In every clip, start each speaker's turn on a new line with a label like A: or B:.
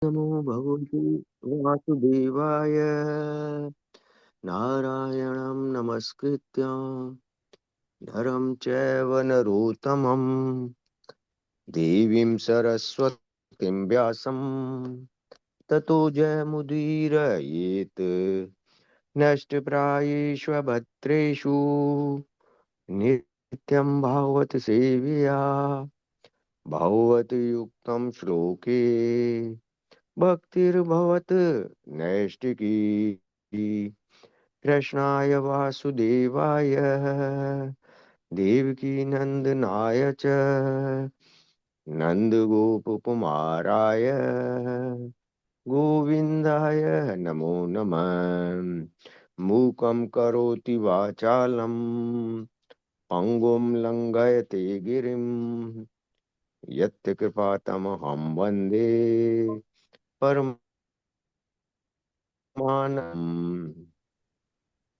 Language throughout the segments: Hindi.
A: नमो भगवते वासुदेवाय। नारायणं नमस्कृत्य नरं चैव नरोत्तमं देवीं सरस्वतीं व्यासं ततो जयमुदीरयेत्। नष्टप्रायेष्वभद्रेषु नित्यं भागवत सेवया भगवत युक्तं श्लोके भक्तिर्भवत नैष्टिकी। कृष्णाय वासुदेवाय देवकी नंदनाय च नंदगोपकुमाराय गोविन्दाय नमो नमः। मूकं करोति वाचालं पंगुं लंघयते गिरिं यत् कृपातमहं वन्दे परमानन्दं।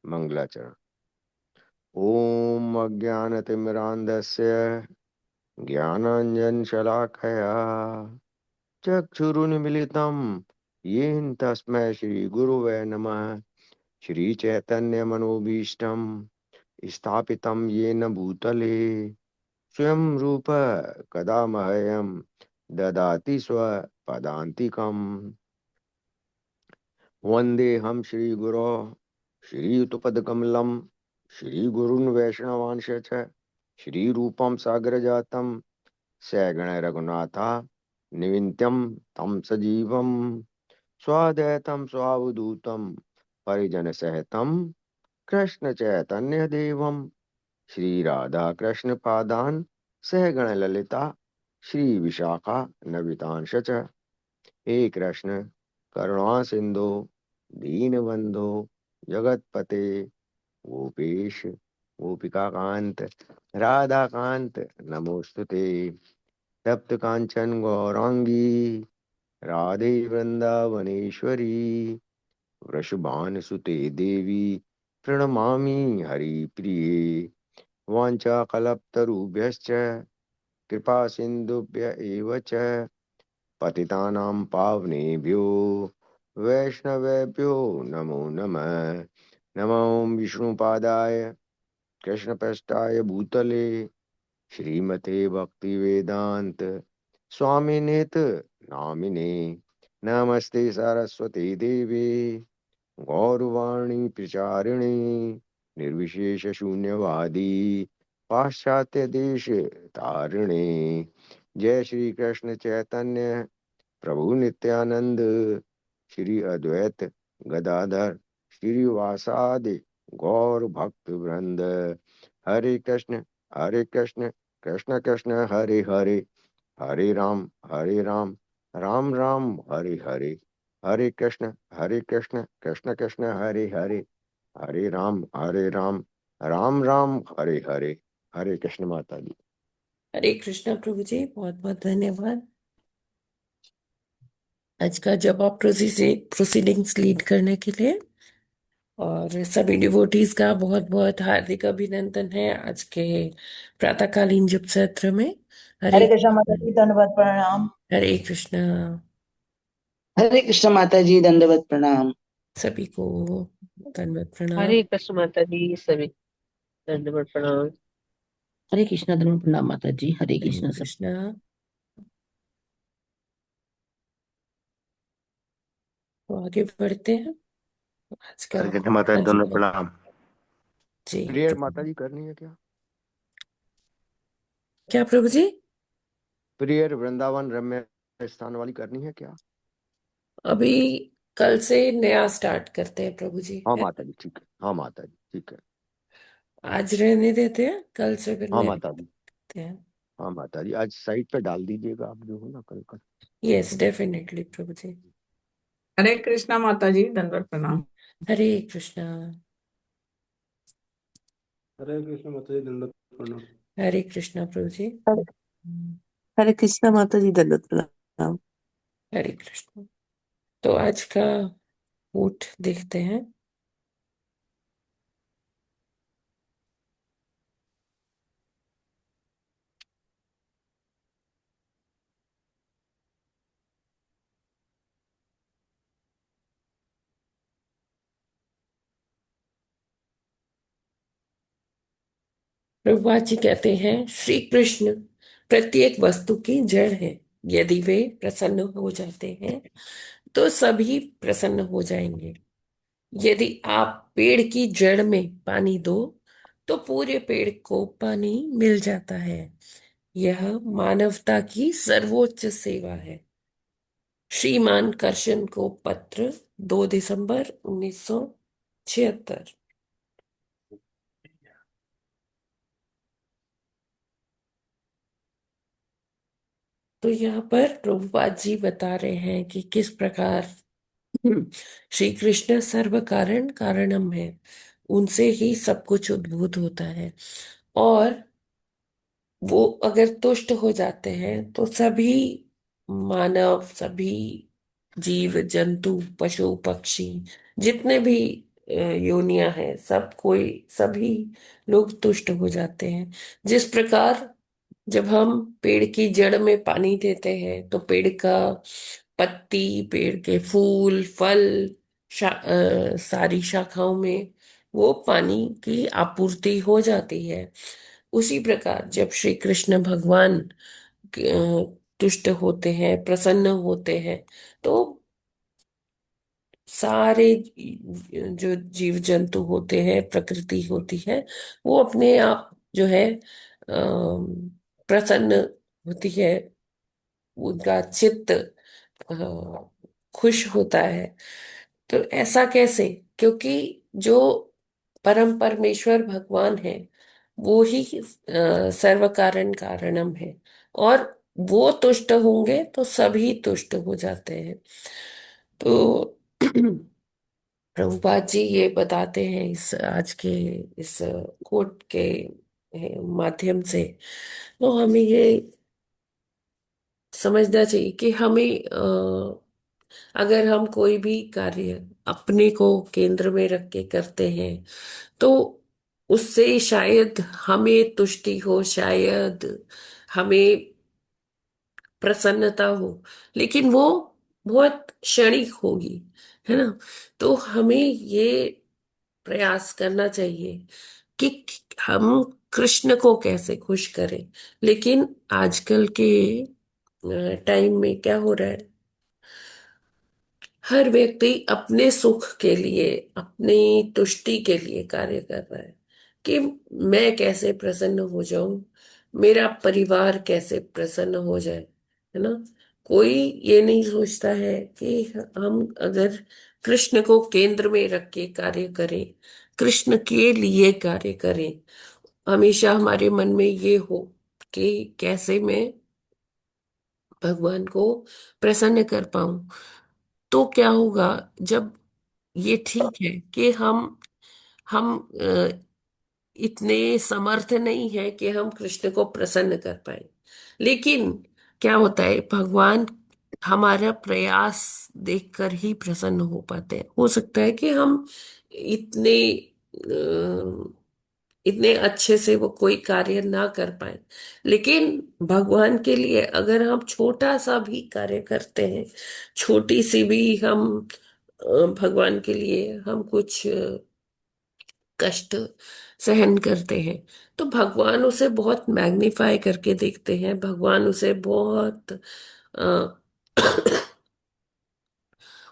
A: मंगलाचरण। ओम अज्ञानतिमिरान्धस्य ज्ञानाञ्जनशलाकया चक्षुरुन्मिलितं येन तस्मै श्रीगुरुवे नमः। श्रीचैतन्यमनोभीष्टं स्थापितं येन भूतले स्वयं रूप कदा मह्यं ददाति स्वपदान्तिकम्। वन्देऽहं श्रीगुरो श्रीयुतपदकमलं श्रीगुरून् वैष्णवांश च श्रीरूपं सागरजातं सगण रघुनाथा निविन्त्यं तं सजीवं स्वाद्वैतं स्वावधूतं परिजनसहितं कृष्ण चैतन्य देवम श्री राधा कृष्ण पादान सहगण ललिता श्री विशाखा नवितांश च। हे कृष्ण करुणा सिंधु दीनबंधो जगतपते गोपेश गोपिका कांत राधा कांत नमोस्तुते। तप्त कांचन गौरांगी राधे वृंदावनेश्वरी वृषभानुसुते देवी प्रणमामि हरिप्रिये। वाञ्छाकल्पतरुभ्यश्च कृपा सिन्धुभ्य एव च पतितानां पावनेभ्यो वैष्णवेभ्यो नमो नमः। नमो विष्णुपादाय कृष्णपृष्ठाय भूतले श्रीमते भक्तिवेदांत स्वामिनेत नामिने। नमस्ते सरस्वती देवी गौरवाणी प्रचारिणे निर्विशेष शून्यवादी पाश्चात्य देश तारिणे। जय श्री कृष्ण चैतन्य प्रभु नित्यानंद श्री अद्वैत गदाधर श्रीवासादि गौर भक्त वृंद। हरे कृष्ण कृष्ण कृष्ण हरे हरे हरे राम राम राम हरे हरे। हरे कृष्ण कृष्ण कृष्ण हरे हरे हरे राम राम हरे हरे। हरे कृष्ण माता जी।
B: हरे कृष्णा प्रभु जी, बहुत बहुत धन्यवाद। आज का जब आप प्रोसीडिंग्स लीड करने के लिए और सभी डिवोटीज का बहुत बहुत हार्दिक अभिनंदन है आज के प्रातःकालीन जप सत्र में। हरे
C: हरे कृष्ण माता जी धन्यवाद प्रणाम।
B: हरे कृष्णा
C: हरे कृष्ण माता जी दंडवत प्रणाम।
B: सभी को धन्यवाद प्रणाम।
D: हरे कृष्ण माता जी सभी दंडवत प्रणाम।
C: हरे कृष्ण धन्यवाद प्रणाम माता जी। हरे
B: हरे
C: कृष्ण सब।
B: कृष्णा। तो आगे बढ़ते हैं आज का।
A: हरे कृष्ण माता
B: हाँ
A: जी
B: जी
A: दोनों प्रणाम।
B: जी
A: प्रेयर माता
B: प्रभु।
A: जी करनी है क्या?
B: क्या प्रभु जी?
A: प्रेयर वृंदावन रम्य स्थान वाली करनी है क्या?
B: अभी कल से नया स्टार्ट करते हैं प्रभु जी,
A: हाँ
B: है
A: माता
B: ना?
A: जी ठीक है। हाँ माता जी ठीक है।
B: आज रहने देते हैं, कल से फिर
A: हाँ
B: नया
A: माता जी।
B: करते हैं।
A: हाँ माता जी आज साइट पे डाल दीजिएगा आप जो हो ना कल का।
B: यस डेफिनेटली प्रभु जी।
E: हरे कृष्णा माता जी दंडवत प्रणाम।
B: हरे कृष्णा।
F: हरे कृष्ण माता जी दंडवत प्रणाम।
B: हरे कृष्णा प्रभु जी।
G: हरे हरे कृष्णा माता जी दंडवत प्रणाम।
B: हरे कृष्णा। तो आज का ऊट देखते हैं। प्रभुपाद जी कहते हैं श्री कृष्ण प्रत्येक वस्तु की जड़ है। यदि वे प्रसन्न हो जाते हैं तो सभी प्रसन्न हो जाएंगे। यदि आप पेड़ की जड़ में पानी दो तो पूरे पेड़ को पानी मिल जाता है। यह मानवता की सर्वोच्च सेवा है। श्रीमान करशन को पत्र 2 दिसंबर 1976। तो यहाँ पर प्रभुपाद जी बता रहे हैं कि किस प्रकार श्री कृष्ण सर्व कारण कारणम है। उनसे ही सब कुछ उद्भूत होता है। और वो अगर तुष्ट हो जाते हैं तो सभी मानव, सभी जीव जंतु, पशु पक्षी, जितने भी योनियां हैं, सब कोई, सभी लोग तुष्ट हो जाते हैं। जिस प्रकार जब हम पेड़ की जड़ में पानी देते हैं तो पेड़ का पत्ती, पेड़ के फूल, फल, सारी शाखाओं में वो पानी की आपूर्ति हो जाती है। उसी प्रकार जब श्री कृष्ण भगवान तुष्ट होते हैं, प्रसन्न होते हैं, तो सारे जो जीव जंतु होते हैं, प्रकृति होती है, वो अपने आप जो है प्रसन्न होती है। उनका चित्त खुश होता है। तो ऐसा कैसे? क्योंकि जो परम परमेश्वर भगवान है वो ही सर्व कारण कारणम है। और वो तुष्ट होंगे तो सभी तुष्ट हो जाते हैं। तो प्रभुपाद जी ये बताते हैं इस आज के इस कोट के माध्यम से। तो हमें ये समझना चाहिए कि हमें अगर हम कोई भी कार्य अपने को केंद्र में रख के करते हैं तो उससे शायद हमें तुष्टि हो, शायद हमें प्रसन्नता हो, लेकिन वो बहुत क्षणिक होगी, है ना। तो हमें ये प्रयास करना चाहिए कि हम कृष्ण को कैसे खुश करें। लेकिन आजकल के टाइम में क्या हो रहा है, हर व्यक्ति अपने सुख के लिए, अपनी तुष्टि के लिए कार्य कर रहा है कि मैं कैसे प्रसन्न हो जाऊं, मेरा परिवार कैसे प्रसन्न हो जाए, है ना। कोई ये नहीं सोचता है कि हम अगर कृष्ण को केंद्र में रख के कार्य करें, कृष्ण के लिए कार्य करें, हमेशा हमारे मन में ये हो कि कैसे मैं भगवान को प्रसन्न कर पाऊं। तो क्या होगा, जब ये ठीक है कि हम इतने समर्थ नहीं है कि हम कृष्ण को प्रसन्न कर पाए, लेकिन क्या होता है, भगवान हमारा प्रयास देखकर ही प्रसन्न हो पाते हैं। हो सकता है कि हम इतने इतने अच्छे से वो कोई कार्य ना कर पाए, लेकिन भगवान के लिए अगर हम छोटा सा भी कार्य करते हैं, छोटी सी भी हम भगवान के लिए हम कुछ कष्ट सहन करते हैं, तो भगवान उसे बहुत मैग्नीफाई करके देखते हैं। भगवान उसे बहुत अ,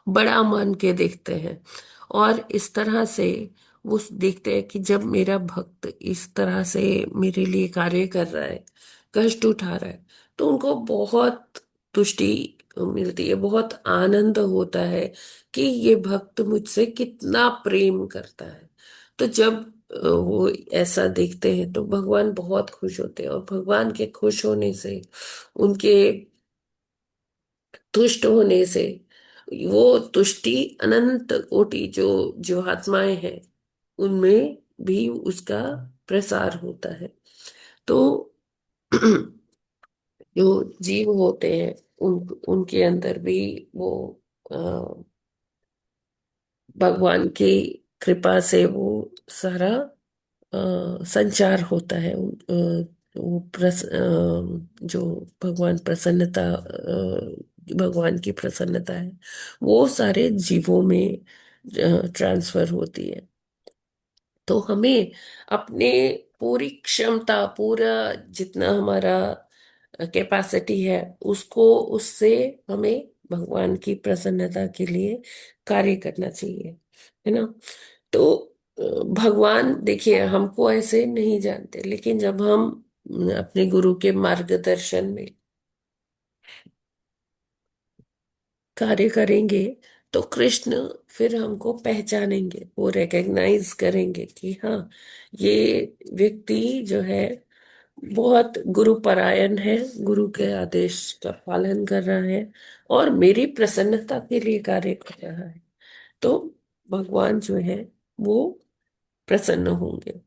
B: बड़ा मान के देखते हैं। और इस तरह से वो देखते हैं कि जब मेरा भक्त इस तरह से मेरे लिए कार्य कर रहा है, कष्ट उठा रहा है, तो उनको बहुत तुष्टि मिलती है, बहुत आनंद होता है कि ये भक्त मुझसे कितना प्रेम करता है। तो जब वो ऐसा देखते हैं तो भगवान बहुत खुश होते हैं। और भगवान के खुश होने से, उनके तुष्ट होने से, वो तुष्टि अनंत कोटि जो जो आत्माएं हैं उनमें भी उसका प्रसार होता है। तो जो जीव होते हैं उनके अंदर भी वो अ, भगवान की कृपा से वो सारा संचार होता है। जो भगवान की प्रसन्नता है वो सारे जीवों में ट्रांसफर होती है। तो हमें अपने पूरी क्षमता, पूरा जितना हमारा कैपेसिटी है, उसको उससे हमें भगवान की प्रसन्नता के लिए कार्य करना चाहिए, है ना। तो अ, भगवान देखिए हमको ऐसे नहीं जानते, लेकिन जब हम अपने गुरु के मार्गदर्शन में कार्य करेंगे तो कृष्ण फिर हमको पहचानेंगे, वो रिकग्नाइज करेंगे कि हाँ, ये व्यक्ति जो है बहुत गुरुपरायण है, गुरु के आदेश का पालन कर रहा है और मेरी प्रसन्नता के लिए कार्य कर रहा है। तो भगवान जो है वो प्रसन्न होंगे।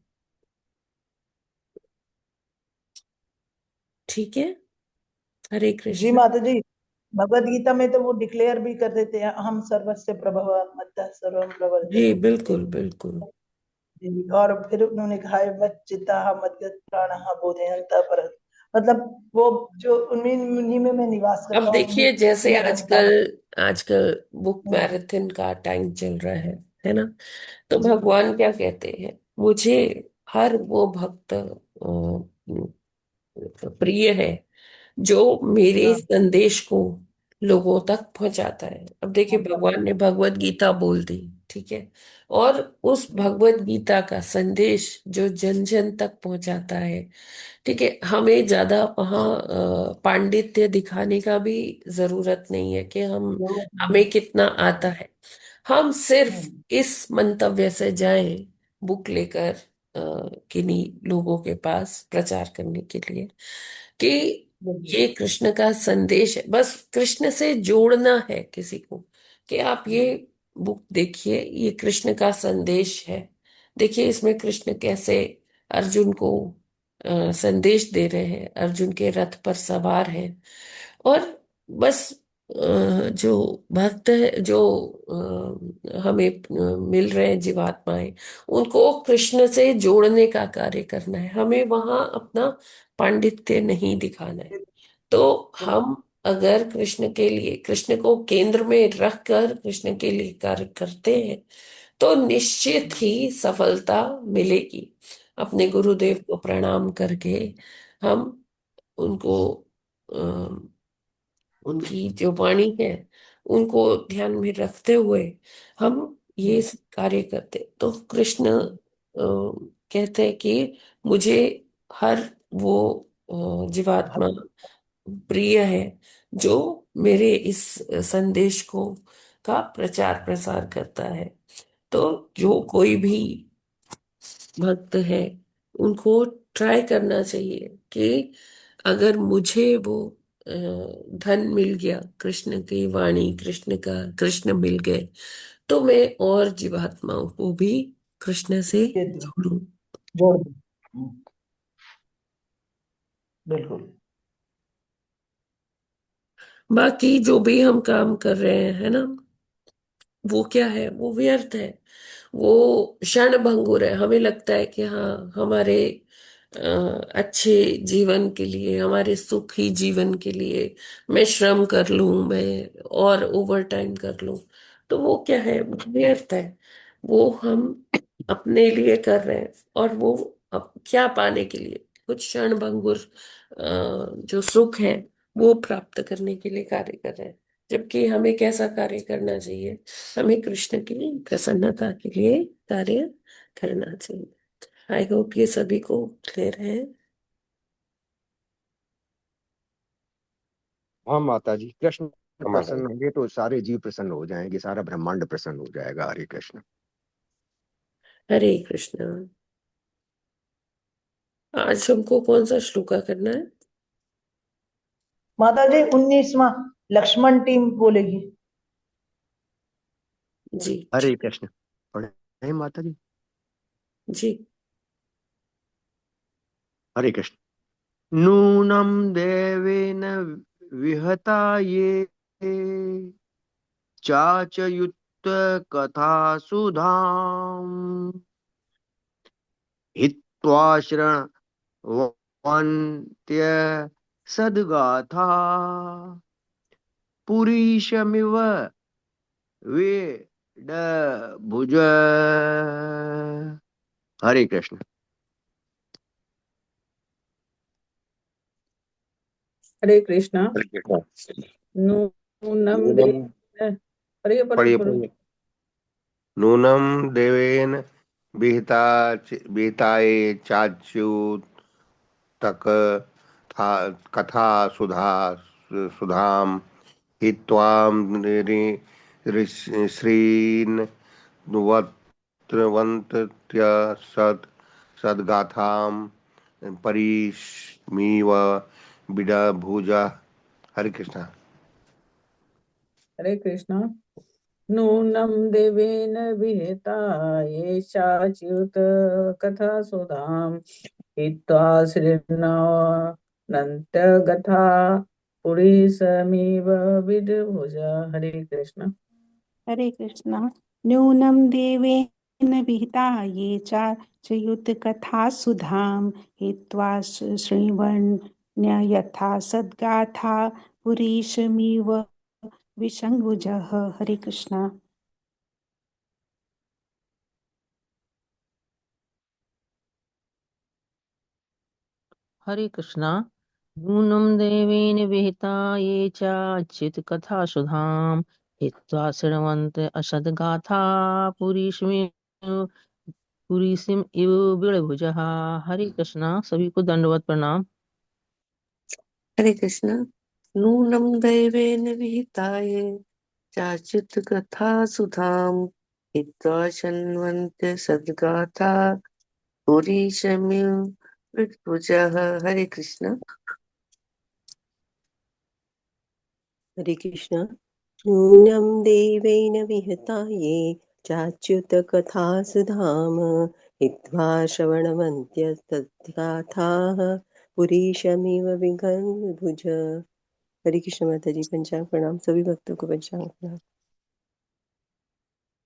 B: ठीक है। हरे
H: जी
B: कृष्ण।
H: माता जी, भगवत गीता में तो वो डिक्लेयर भी कर देते हैं, हम सर्वस्य प्रभव मत्तः सर्वं
B: जी
H: प्रवर्तते।
B: बिल्कुल बिल्कुल।
H: जी, और फिर उन्होंने कहा है मच्चिता मद्गत प्राण बोधयंता पर, मतलब वो जो उन्हीं उन्हीं में मैं निवास
B: अब
H: करता हूँ,
B: देखिए जैसे
H: उन्हीं रहता
B: आजकल
H: हूँ।
B: आजकल बुक
H: हम्म,
B: मैराथन का टाइम चल रहा है ना। तो
H: जी
B: भगवान क्या कहते हैं, मुझे हर वो भक्त प्रिय है जो मेरे
H: हाँ
B: संदेश को लोगों तक पहुंचाता है। अब देखिए
H: हाँ,
B: भगवान ने भगवत गीता बोल दी, ठीक है, और उस भगवत गीता का संदेश जो जन जन तक पहुंचाता है, ठीक है, हमें ज्यादा वहाँ पांडित्य दिखाने का भी जरूरत नहीं है कि हमें कितना आता है। हम सिर्फ
H: हम्म,
B: इस मंतव्य से जाएं, बुक लेकर किन्हीं लोगों के पास प्रचार करने के लिए कि
H: बिल्कुल,
B: ये कृष्ण का संदेश है। बस कृष्ण से जोड़ना है किसी को कि आप ये बुक देखिए, ये कृष्ण का संदेश है। देखिए इसमें कृष्ण कैसे अर्जुन को संदेश दे रहे हैं, अर्जुन के रथ पर सवार हैं। और बस जो भक्त है, जो हमें मिल रहे हैं जीवात्माएं, उनको कृष्ण से जोड़ने का कार्य करना है, हमें वहां अपना पांडित्य नहीं दिखाना है। तो
H: बिल्कुल,
B: हम अगर कृष्ण के लिए, कृष्ण को केंद्र में रखकर कृष्ण के लिए कार्य करते हैं तो निश्चित ही सफलता मिलेगी। अपने गुरुदेव को प्रणाम करके हम उनको, उनकी जो वाणी है उनको ध्यान में रखते हुए हम ये कार्य करते, तो कृष्ण कहते हैं कि मुझे हर वो जीवात्मा प्रिय है जो मेरे इस संदेश को का प्रचार प्रसार करता है। तो जो कोई भी भक्त है उनको ट्राई करना चाहिए कि अगर मुझे वो धन मिल गया, कृष्ण की वाणी, कृष्ण का कृष्ण मिल गए, तो मैं और जीवात्माओं को भी कृष्ण से
H: ये दो,
B: जोड़ूं।
H: जोड़ दो। बिल्कुल,
B: बाकी जो भी हम काम कर रहे हैं, है ना, वो क्या है, वो व्यर्थ है, वो क्षण भंगुर है। हमें लगता है कि हाँ, हमारे अ, अच्छे जीवन के लिए, हमारे सुखी जीवन के लिए मैं श्रम कर लूं, मैं और ओवर टाइम कर लूं, तो वो क्या है, वो व्यर्थ है। वो हम अपने लिए कर रहे हैं, और वो क्या पाने के लिए, कुछ क्षण भंगुर जो सुख है वो प्राप्त करने के लिए कार्य कर रहे हैं। जबकि हमें कैसा कार्य करना चाहिए, हमें कृष्ण की प्रसन्नता के लिए कार्य करना चाहिए। आई होप ये सभी को क्लियर है।
A: हाँ माता जी, कृष्ण
C: माता
A: प्रसन्न होंगे तो सारे जीव प्रसन्न हो जाएंगे, सारा ब्रह्मांड प्रसन्न हो जाएगा। हरे कृष्ण।
B: हरे कृष्ण। आज हमको कौन सा श्लोका करना है?
H: माता जी 19वां लक्ष्मण टीम बोलेगी।
B: जी
A: हरे कृष्ण। पढ़े माता जी।
B: जी।
A: हरे कृष्ण। नूनम देवेन विहता ये चाचयुक्त कथा सुधाम हित्वा श्रवन्त्य सद्गाथा पुरीशमिव वेद भुज। हरे कृष्ण।
E: हरे कृष्णा।
A: हरे कृष्णा।
E: नूनम
A: नूनम
E: देवेन, पढ़िए
A: पढ़िए
E: पढ़िए।
A: पढ़िए। नूनम देवेन विहिता विहिताये चाच्युत तक था कथा सुधा सुधाम हित्वाम श्रीन वत्रवन्त्य सद्गाथाम परिष्मीव बिडभुजा। हरे कृष्णा।
E: हरे कृष्णा। नूनम देवेन विहिता ये चाच्युत कथा सुधाम हित्वा श्रीर्नवनन्त्यगथा पुरीसमीव विदभुज। हरे कृष्ण।
I: हरे कृष्णा। नूनं देवेन विहिता ये चाच्युत कथा सुधाम हित्वा शृण्वन् यथा सद्गाथा पुरीशमिव विशङ्भुजः। हरे कृष्णा।
D: हरे कृष्णा। नूनं देवेन विहिता ये चाच्युत कथा सुधाम हित्वा शृण्वन्त असद्गाथा पुरीसिम इव बिड़भुजः। हरे कृष्णा। सभी को दंडवत प्रणाम।
G: हरे कृष्ण। नूनं दैवेन विहिताये चाचित् कथा सुधाम हित्वा शृण्वन्त्य सद्गाथा पुरीशमिव विद्भुजः। हरे कृष्ण।
J: हरे कृष्ण। नूनं देवेन विहता ये चाच्युत कथा सुधाम हित्वा श्रवणवन्त्यस्तद्गाथाः पुरीशमिव विगन्धुज। हरे कृष्ण माता जी। पंचांग प्रणाम सभी भक्तों को। पंचांग प्रणाम।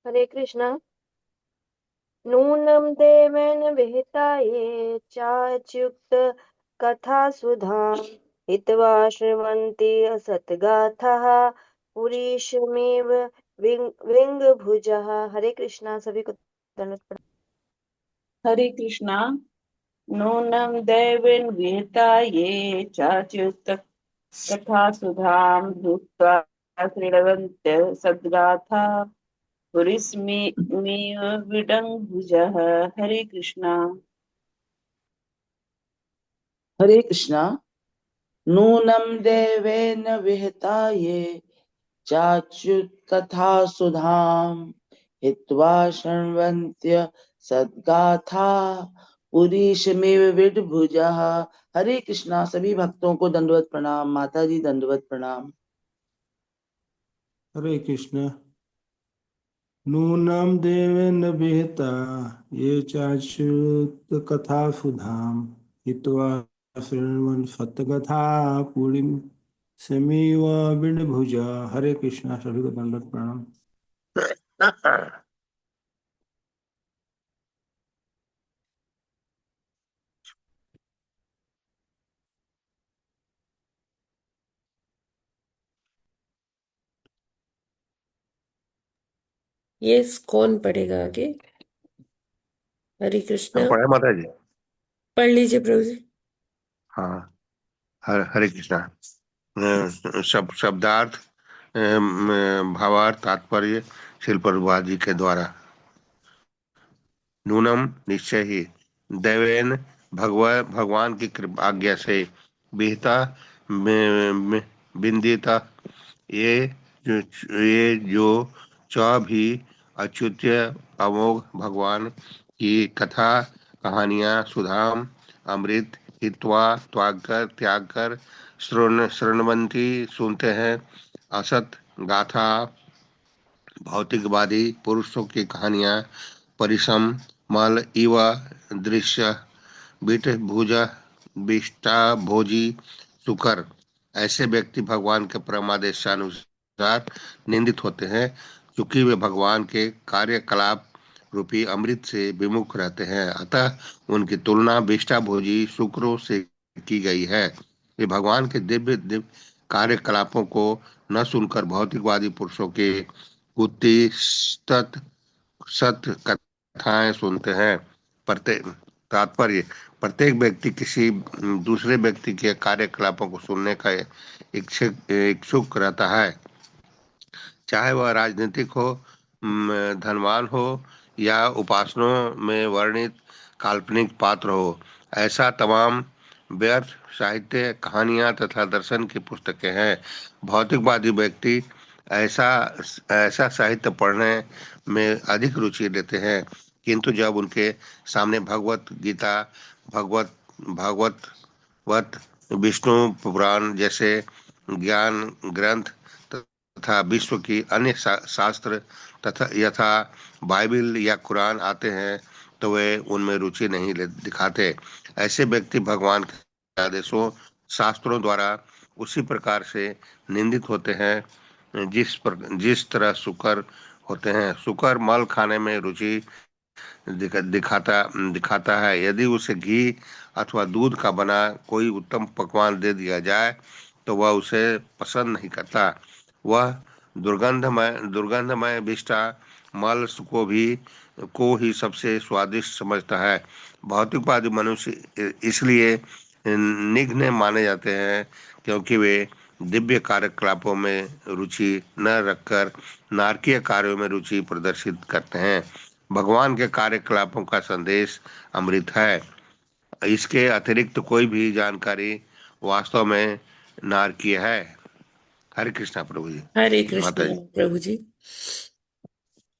K: हरे कृष्णा। नूनं देवेन विहिताये चाच्युत कथा सुधां हित्वा शृण्वन्ति असद्गाथाः पुरीशमेव विंगभुजः। हरे कृष्णा। सभी को दंडवत प्रणाम।
C: हरे कृष्णा। नूनं देवेन विहिता ये चाच्युत कथा सुधाम भूत्वा शृण्वन्त्य सद्गाथा पुरीस्मीव विडम्बुजः। हरे कृष्णा।
L: हरे कृष्णा। नूनं देवेन विहिताये चाच्युत कथा सुधाम हित्वा शृण्वन्त्य सद्गाथा पुरीशमेव विडभुजः। हरे कृष्णा। सभी भक्तों को दंडवत प्रणाम। माता जी दंडवत प्रणाम।
F: हरे कृष्ण। नूनं देवेन विहिता ये चाच्युत कथा सुधाम हित्वा शृण्वन् सत्कथा पुरीं समीव बिडभुजा। हरे कृष्णा। सभी को दंडवत प्रणाम।
B: यस, कौन पढ़ेगा आगे? हरे कृष्णा।
A: पढ़े माता जी।
B: पढ़ लीजिए प्रभु जी।
A: हाँ। हरे कृष्णा। शब्दार्थ भावार्थ तात्पर्य शिल प्रभुपाद जी के द्वारा। नूनम निश्चय ही दैवेन भगवान की आज्ञा से विहिता बिंदिता ये जो भी अच्युत्य अमोघ भगवान की कथा कहानियां सुधाम अमृत हित्वा त्याग कर श्रृणवंती सुनते हैं असत गाथा भौतिकवादी पुरुषों की कहानियां परिसम मल इव दृश्य बिट भुजा विष्टा भोजी सुकर। ऐसे व्यक्ति भगवान के परमादेशानुसार निंदित होते हैं क्योंकि वे भगवान के कार्यकलाप रूपी अमृत से विमुख रहते हैं। अतः उनकी तुलना विष्टा भोजी शुक्रों से की गई है। वे भगवान के दिव्य दिव्य कार्यकलापों को न सुनकर भौतिकवादी पुरुषों के कुत्ती सत कथाएं सुनते हैं। तात्पर्य, प्रत्येक व्यक्ति किसी दूसरे व्यक्ति के कार्यकलापों को सुनने का इच्छुक रहता है, चाहे वह राजनीतिक हो, धनवान हो या उपासनाओं में वर्णित काल्पनिक पात्र हो। ऐसा तमाम व्यर्थ साहित्य, कहानियां तथा दर्शन की पुस्तकें हैं। भौतिकवादी व्यक्ति ऐसा ऐसा साहित्य पढ़ने में अधिक रुचि लेते हैं, किंतु जब उनके सामने भगवत गीता, भगवत भागवत, विष्णु पुराण जैसे ज्ञान ग्रंथ तथा विश्व की अन्य शास्त्र तथा यथा बाइबिल या कुरान आते हैं, तो वे उनमें रुचि नहीं दिखाते। ऐसे व्यक्ति भगवान के आदेशों, शास्त्रों द्वारा उसी प्रकार से निंदित होते हैं जिस तरह शुकर होते हैं। शुकर मल खाने में रुचि दिखाता है। यदि उसे घी अथवा दूध का बना कोई उत्तम पकवान दे दिया जाए तो वह उसे पसंद नहीं करता। वह दुर्गंधमय विष्ठा मल को ही सबसे स्वादिष्ट समझता है। भौतिकवादी मनुष्य इसलिए निघ्न माने जाते हैं क्योंकि वे दिव्य कार्यकलापों में रुचि न रखकर नारकीय कार्यों में रुचि प्रदर्शित करते हैं। भगवान के कार्यकलापों का संदेश अमृत है। इसके अतिरिक्त कोई भी जानकारी वास्तव में नारकीय है। हरे कृष्णा प्रभु जी।
B: हरे
A: माता
B: कृष्ण
A: जी।
B: प्रभु जी,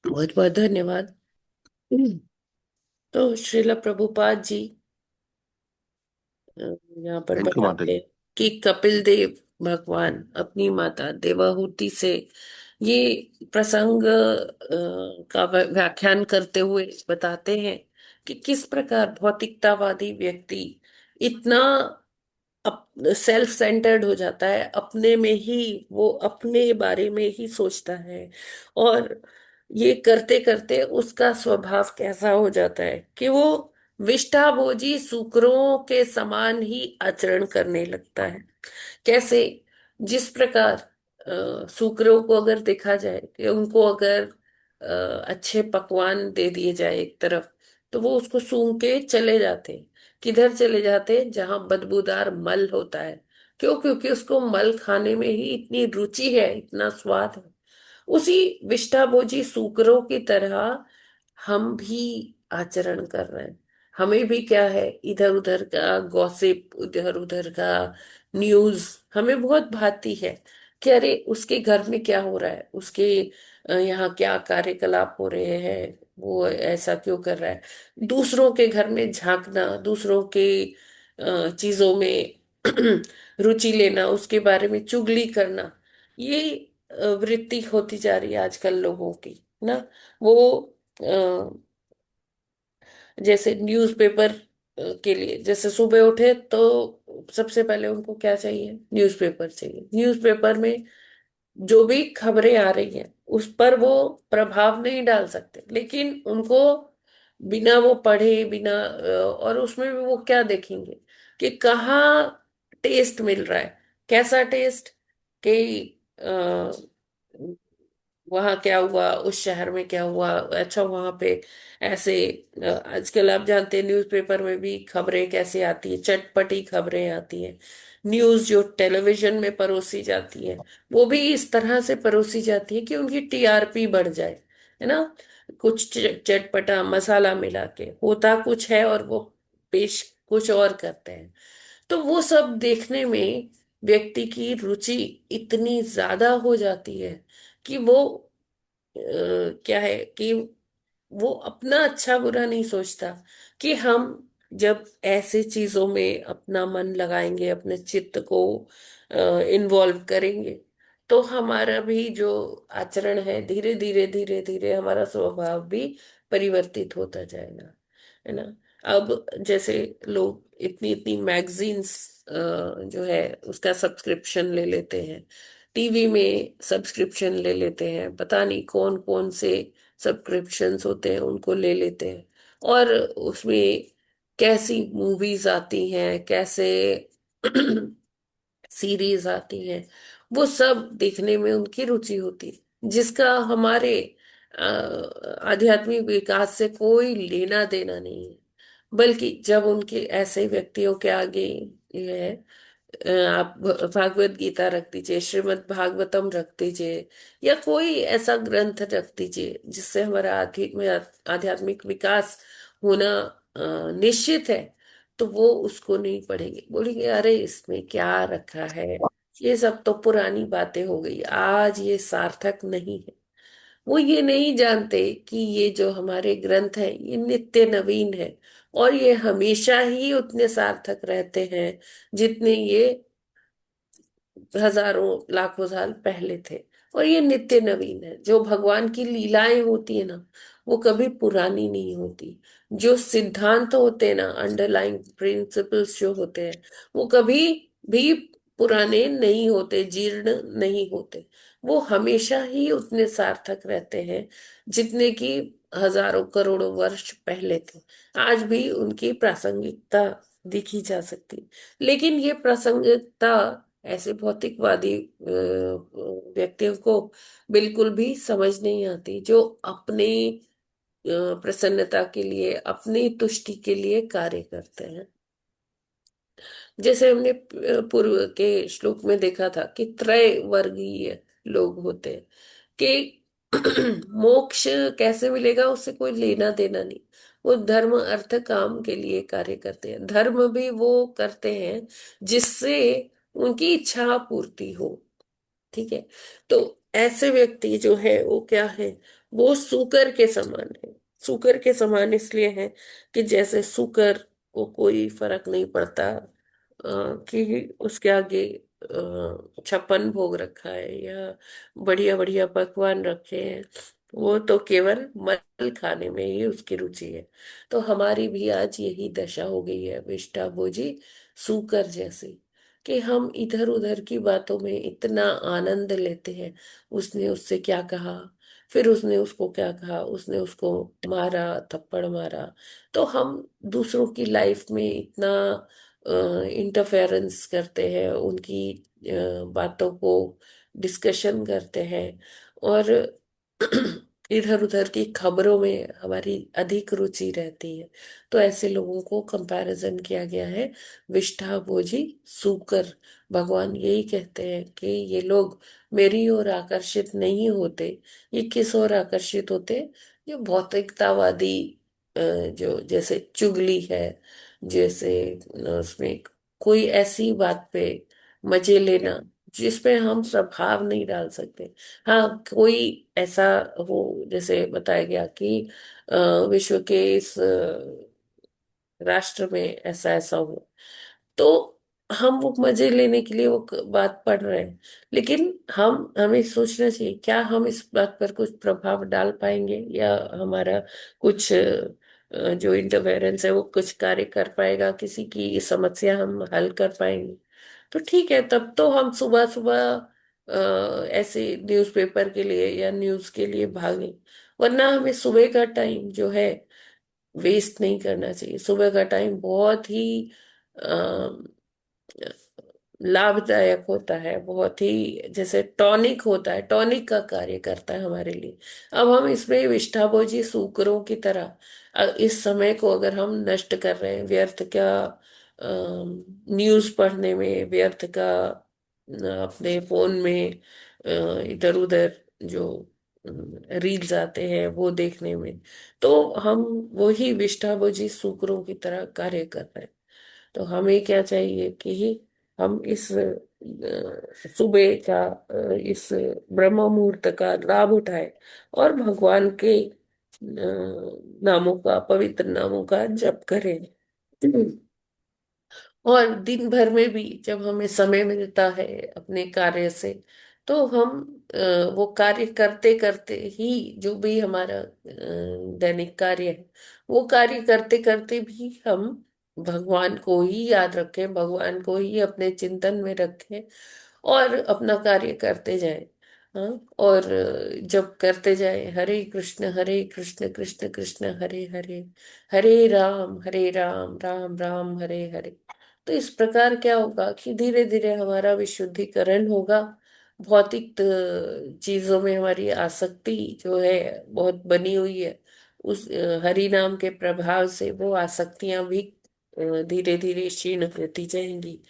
B: बहुत बहुत धन्यवाद। तो श्रील प्रभुपाद जी यहाँ पर
A: थैंक यू माता
B: बताते
A: जी।
B: हैं कि कपिल देव भगवान अपनी माता देवाहुति से ये प्रसंग का व्याख्यान करते हुए बताते हैं कि किस प्रकार भौतिकतावादी व्यक्ति इतना सेल्फ सेंटर्ड हो जाता है, अपने में ही वो अपने बारे में ही सोचता है, और ये करते करते उसका स्वभाव कैसा हो जाता है कि वो विष्ठाभोजी सूकरों के समान ही आचरण करने लगता है। कैसे? जिस प्रकार सूकरों को अगर देखा जाए कि उनको अगर अच्छे पकवान दे दिए जाए एक तरफ, तो वो उसको सूंघ के चले जाते हैं। किधर चले जाते हैं? जहां बदबूदार मल होता है। क्यों? क्योंकि उसको मल खाने में ही इतनी रुचि है, इतना स्वाद है। उसी विष्ठाभोजी सूकरों की तरह हम भी आचरण कर रहे हैं। हमें भी क्या है, इधर उधर का गॉसिप, इधर उधर का न्यूज हमें बहुत भाती है कि अरे उसके घर में क्या हो रहा है, उसके यहाँ क्या कार्यकलाप हो रहे हैं, वो ऐसा क्यों कर रहा है। दूसरों के घर में झांकना, दूसरों के चीजों में रुचि लेना, उसके बारे में चुगली करना, ये वृत्ति होती जा रही है आजकल लोगों की ना। वो जैसे न्यूज़पेपर के लिए, जैसे सुबह उठे तो सबसे पहले उनको क्या चाहिए? न्यूज़पेपर चाहिए। न्यूज़पेपर में जो भी खबरें आ रही हैं उस पर वो प्रभाव नहीं डाल सकते, लेकिन उनको बिना वो पढ़े, बिना और उसमें भी वो क्या देखेंगे कि कहाँ टेस्ट मिल रहा है, कैसा टेस्ट, कि वहां क्या हुआ, उस शहर में क्या हुआ, अच्छा वहां पे ऐसे आजकल आप जानते हैं न्यूज़पेपर में भी खबरें कैसे आती है, चटपटी खबरें आती हैं। न्यूज़ जो टेलीविजन में परोसी जाती है वो भी इस तरह से परोसी जाती है कि उनकी टीआरपी बढ़ जाए, है ना। कुछ चटपटा मसाला मिला के होता कुछ है और वो पेश कुछ और करते हैं। तो वो सब देखने में व्यक्ति की रुचि इतनी ज्यादा हो जाती है कि वो क्या है कि वो अपना अच्छा बुरा नहीं सोचता, कि हम जब ऐसे चीजों में अपना मन लगाएंगे, अपने चित्त को इन्वॉल्व करेंगे, तो हमारा भी जो आचरण है धीरे धीरे धीरे धीरे हमारा स्वभाव भी परिवर्तित होता जाएगा, है ना। अब जैसे लोग इतनी इतनी मैगजीन्स जो है उसका सब्सक्रिप्शन ले लेते हैं, टीवी में सब्सक्रिप्शन ले लेते हैं, पता नहीं कौन कौन से सब्सक्रिप्शंस होते हैं उनको ले लेते हैं, और उसमें कैसी मूवीज आती हैं, कैसे सीरीज आती हैं, वो सब देखने में उनकी रुचि होती है, जिसका हमारे आध्यात्मिक विकास से कोई लेना देना नहीं है। बल्कि जब उनके ऐसे व्यक्तियों के आगे ये है, आप भागवत गीता रख दीजिए, श्रीमद् भागवतम रख दीजिए, या कोई ऐसा ग्रंथ रख दीजिए जिससे हमारा आध्यात्मिक विकास होना निश्चित है, तो वो उसको नहीं पढ़ेंगे, बोलेंगे अरे इसमें क्या रखा है, ये सब तो पुरानी बातें हो गई, आज ये सार्थक नहीं है। वो ये नहीं जानते कि ये जो हमारे ग्रंथ हैं ये नित्य नवीन है, और ये हमेशा ही उतने सार्थक रहते हैं जितने ये हजारों लाखों साल पहले थे। और ये नित्य नवीन है। जो भगवान की लीलाएं होती है ना, वो कभी पुरानी नहीं होती। जो सिद्धांत होते हैं ना, अंडरलाइंग प्रिंसिपल्स जो होते हैं, वो कभी भी पुराने नहीं होते, जीर्ण नहीं होते। वो हमेशा ही उतने सार्थक रहते हैं जितने कि हजारों करोड़ों वर्ष पहले थे। आज भी उनकी प्रासंगिकता दिखी जा सकती, लेकिन ये प्रासंगिकता ऐसे भौतिकवादी व्यक्तियों को बिल्कुल भी समझ नहीं आती, जो अपनी प्रसन्नता के लिए, अपनी तुष्टि के लिए कार्य करते हैं। जैसे हमने पूर्व के श्लोक में देखा था कि त्रय वर्गीय लोग होते हैं, कि मोक्ष कैसे मिलेगा उससे कोई लेना देना नहीं। वो धर्म अर्थ काम के लिए कार्य करते हैं। धर्म भी वो करते हैं जिससे उनकी इच्छा पूर्ति हो। ठीक है, तो ऐसे व्यक्ति जो है वो क्या है, वो सूकर के समान है। सूकर के समान इसलिए है कि जैसे सूकर को कोई फर्क नहीं पड़ता कि उसके आगे 56 भोग रखा है या बढ़िया बढ़िया पकवान रखे हैं, वो तो केवल मल खाने में ही उसकी रुचि है। तो हमारी भी आज यही दशा हो गई है, विष्ठा भोजी सूकर जैसी, कि हम इधर उधर की बातों में इतना आनंद लेते हैं। उसने उससे क्या कहा, फिर उसने उसको क्या कहा, उसने उसको मारा, थप्पड़ मारा, तो हम दूसरों की लाइफ में इतना इंटरफेरेंस करते हैं, उनकी बातों को डिस्कशन करते हैं, और इधर उधर की खबरों में हमारी अधिक रुचि रहती है। तो ऐसे लोगों को कंपैरिजन किया गया है विष्ठा भोजी सूकर। भगवान यही कहते हैं कि ये लोग मेरी ओर आकर्षित नहीं होते। ये किस ओर आकर्षित होते? ये भौतिकतावादी जो जैसे चुगली है, जैसे उसमें कोई ऐसी बात पे मजे लेना जिसपे हम प्रभाव नहीं डाल सकते। हाँ, कोई ऐसा हो, जैसे बताया गया कि विश्व के इस राष्ट्र में ऐसा ऐसा हो, तो हम वो मजे लेने के लिए वो बात पढ़ रहे हैं, लेकिन हमें सोचना चाहिए क्या हम इस बात पर कुछ प्रभाव डाल पाएंगे, या हमारा कुछ जो इंटरफेरेंस है वो कुछ कार्य कर पाएगा, किसी की समस्या हम हल कर पाएंगे? तो ठीक है, तब तो हम सुबह सुबह ऐसे न्यूज़पेपर के लिए या न्यूज़ के लिए भागें। वरना हमें सुबह का टाइम जो है वेस्ट नहीं करना चाहिए। सुबह का टाइम बहुत ही लाभदायक होता है, बहुत ही जैसे टॉनिक होता है, टॉनिक का कार्य करता है हमारे लिए। अब हम इसमें विष्ठाभोजी सूकरों की तरह इस समय को अगर हम नष्ट कर रहे हैं, व्यर्थ का न्यूज़ पढ़ने में, व्यर्थ का अपने फोन में इधर उधर जो रील्स आते हैं वो देखने में, तो हम वही विष्ठाभोजी सूकरों की तरह कार्य कर रहे हैं। तो हमें क्या चाहिए कि हम इस सुबह का इस ब्रह्म मुहूर्त का लाभ उठाए, और भगवान के नामों का, पवित्र नामों का जप करें। और दिन भर में भी जब हमें समय मिलता है अपने कार्य से, तो हम वो कार्य करते करते ही, जो भी हमारा दैनिक कार्य है, वो कार्य करते करते भी हम भगवान को ही याद रखें, भगवान को ही अपने चिंतन में रखें, और अपना कार्य करते जाएं। हाँ, और जब करते जाएं हरे कृष्ण कृष्ण कृष्ण हरे हरे, हरे राम राम राम हरे हरे, तो इस प्रकार क्या होगा कि धीरे धीरे हमारा विशुद्धिकरण होगा। भौतिक चीजों में हमारी आसक्ति जो है बहुत बनी हुई है, उस हरि नाम के प्रभाव से वो आसक्तियां भी धीरे धीरे क्षीण होती जाएंगी।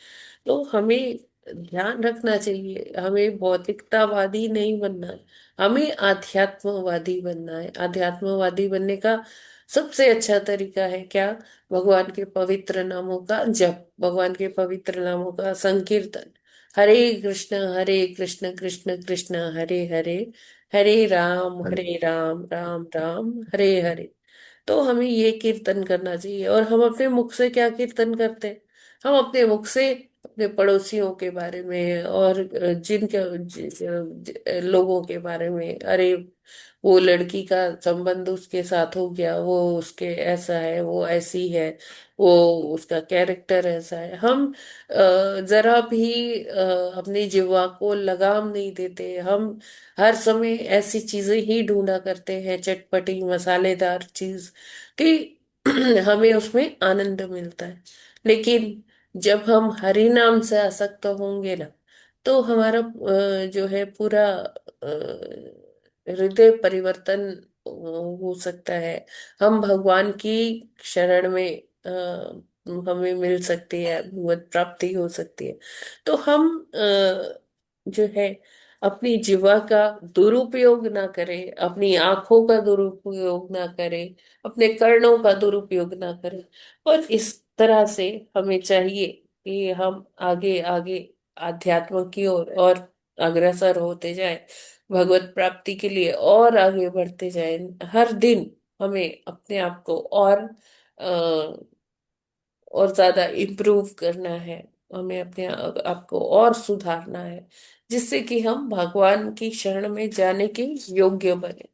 B: तो हमें ध्यान रखना चाहिए, हमें भौतिकतावादी नहीं बनना है, हमें आध्यात्मवादी बनना है। आध्यात्मवादी बनने का सबसे अच्छा तरीका है क्या? भगवान के पवित्र नामों का जप, भगवान के पवित्र नामों का संकीर्तन। हरे कृष्ण कृष्ण कृष्ण हरे हरे, हरे राम राम राम हरे हरे। तो हमें ये कीर्तन करना चाहिए। और हम अपने मुख से क्या कीर्तन करते हैं? हम अपने मुख से अपने पड़ोसियों के बारे में और लोगों के बारे में, अरे वो लड़की का संबंध उसके साथ हो गया, वो उसके ऐसा है, वो ऐसी है, वो उसका कैरेक्टर ऐसा है। हम जरा भी अपनी जिह्वा को लगाम नहीं देते। हम हर समय ऐसी चीजें ही ढूंढा करते हैं, चटपटी मसालेदार चीज, कि हमें उसमें आनंद मिलता है। लेकिन जब हम हरि नाम से आसक्त होंगे ना, तो हमारा जो है पूरा हृदय परिवर्तन हो सकता है। हम भगवान की शरण में हमें मिल सकती है, भगवत प्राप्ति हो सकती है। तो हम जो है अपनी जीवा का दुरुपयोग ना करें, अपनी आंखों का दुरुपयोग ना करें, अपने कर्णों का दुरुपयोग ना करें। और इस तरह से हमें चाहिए कि हम आगे आगे आध्यात्म की ओर और अग्रसर होते जाएं, भगवत प्राप्ति के लिए और आगे बढ़ते जाएं। हर दिन हमें अपने आप को और ज्यादा इम्प्रूव करना है, हमें अपने आप को और सुधारना है, जिससे कि हम भगवान की शरण में जाने के योग्य बने।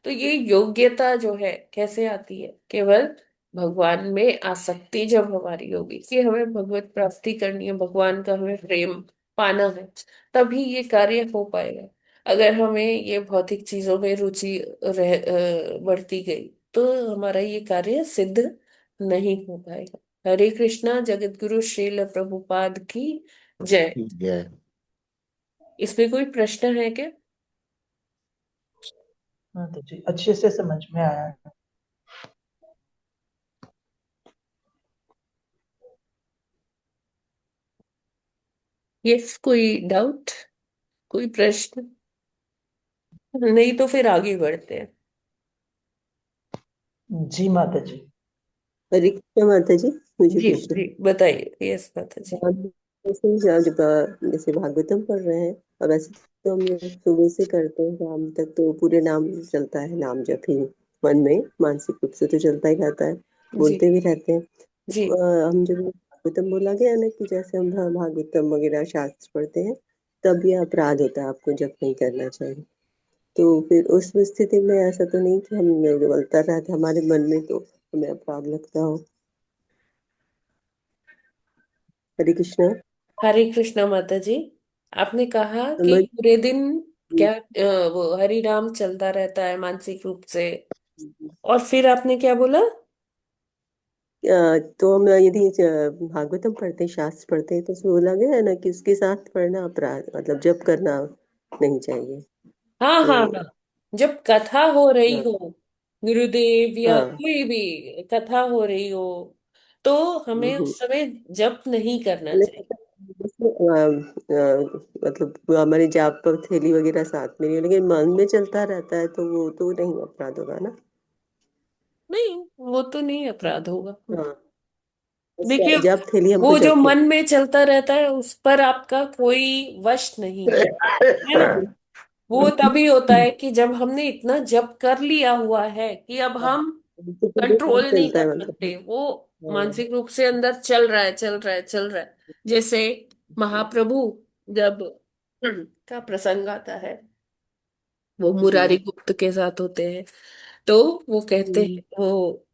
B: तो ये योग्यता जो है कैसे आती है? केवल भगवान में आसक्ति जब हमारी होगी कि हमें भगवत प्राप्ति करनी है, भगवान का हमें प्रेम पाना है, तभी ये कार्य हो पाएगा। अगर हमें ये भौतिक चीजों में रुचि बढ़ती गई, तो हमारा ये कार्य सिद्ध नहीं हो पाएगा। हरे कृष्णा। जगत गुरु श्रील प्रभुपाद की जय।
A: जय।
B: इसमें कोई प्रश्न है क्या?
H: माता जी अच्छे से समझ में आया।
B: यस, कोई डाउट, कोई प्रश्न? नहीं तो फिर आगे बढ़ते हैं।
H: जी माता जी।
J: हरे कृष्णा माता जी, मुझे
B: जी
J: प्रश्न
B: जी बताइए। यस माता जी।
J: आप जैसे भागवतम पढ़ रहे हैं, और वैसे तो हम लोग सुबह से करते हैं शाम तक, तो पूरे नाम चलता है, नाम जप ही मन में मानसिक रूप से तो चलता ही रहता है,
B: जी
J: बोलते भी रहते हैं।
B: जी
J: हम जब भागवतम बोला गया ना कि जैसे हम भागवतम वगैरह शास्त्र पढ़ते हैं, तब ये अपराध होता है, आपको जप नहीं करना चाहिए। तो फिर उस स्थिति में ऐसा तो नहीं कि हम बोलता रहता हमारे मन में, तो हमें अपराध लगता हो? हरे कृष्णा।
B: हरे कृष्णा माता जी। आपने कहा कि
J: समझ।
B: पूरे दिन क्या वो हरि नाम चलता रहता है मानसिक रूप से, और फिर आपने क्या बोला?
J: तो हम यदि भागवतम पढ़ते हैं, शास्त्र पढ़ते हैं, तो उसमें बोला गया है ना कि उसके साथ पढ़ना अपराध, मतलब जप करना नहीं चाहिए।
B: हाँ
J: तो
B: हाँ हाँ। जब कथा हो रही
J: हाँ
B: हो, गुरुदेव या
J: हाँ।
B: कोई भी कथा हो रही हो, तो हमें
J: हम्म।
B: उस समय जप नहीं करना
J: मैंने
B: चाहिए।
J: सोचा जैसे, मतलब हमारे जाप पर थैली वगैरह साथ में नहीं है, लेकिन मन में चलता रहता है, तो वो तो नहीं अपराध होगा ना?
B: नहीं, वो तो नहीं अपराध होगा।
J: हाँ, बस
B: देखिए,
J: जप थैली हमको
B: वो जो
J: जप
B: मन में चलता रहता है उस पर आपका कोई वश नहीं है ना? वो तभी होता है कि जब हमने इतना जप कर लिया हुआ है कि अब हम
J: तो पूरे दिन
B: कंट्रोल नहीं
J: चलता
B: कर
J: है मतलब।
B: सकते। वो
J: हाँ।
B: मानसिक रूप से अंदर चल रहा है, चल रहा है, चल रहा है। जैसे महाप्रभु जब का प्रसंग आता है, वो मुरारी
J: हम्म।
B: गुप्त के साथ होते हैं, तो वो कहते
J: हम्म।
B: हैं, वो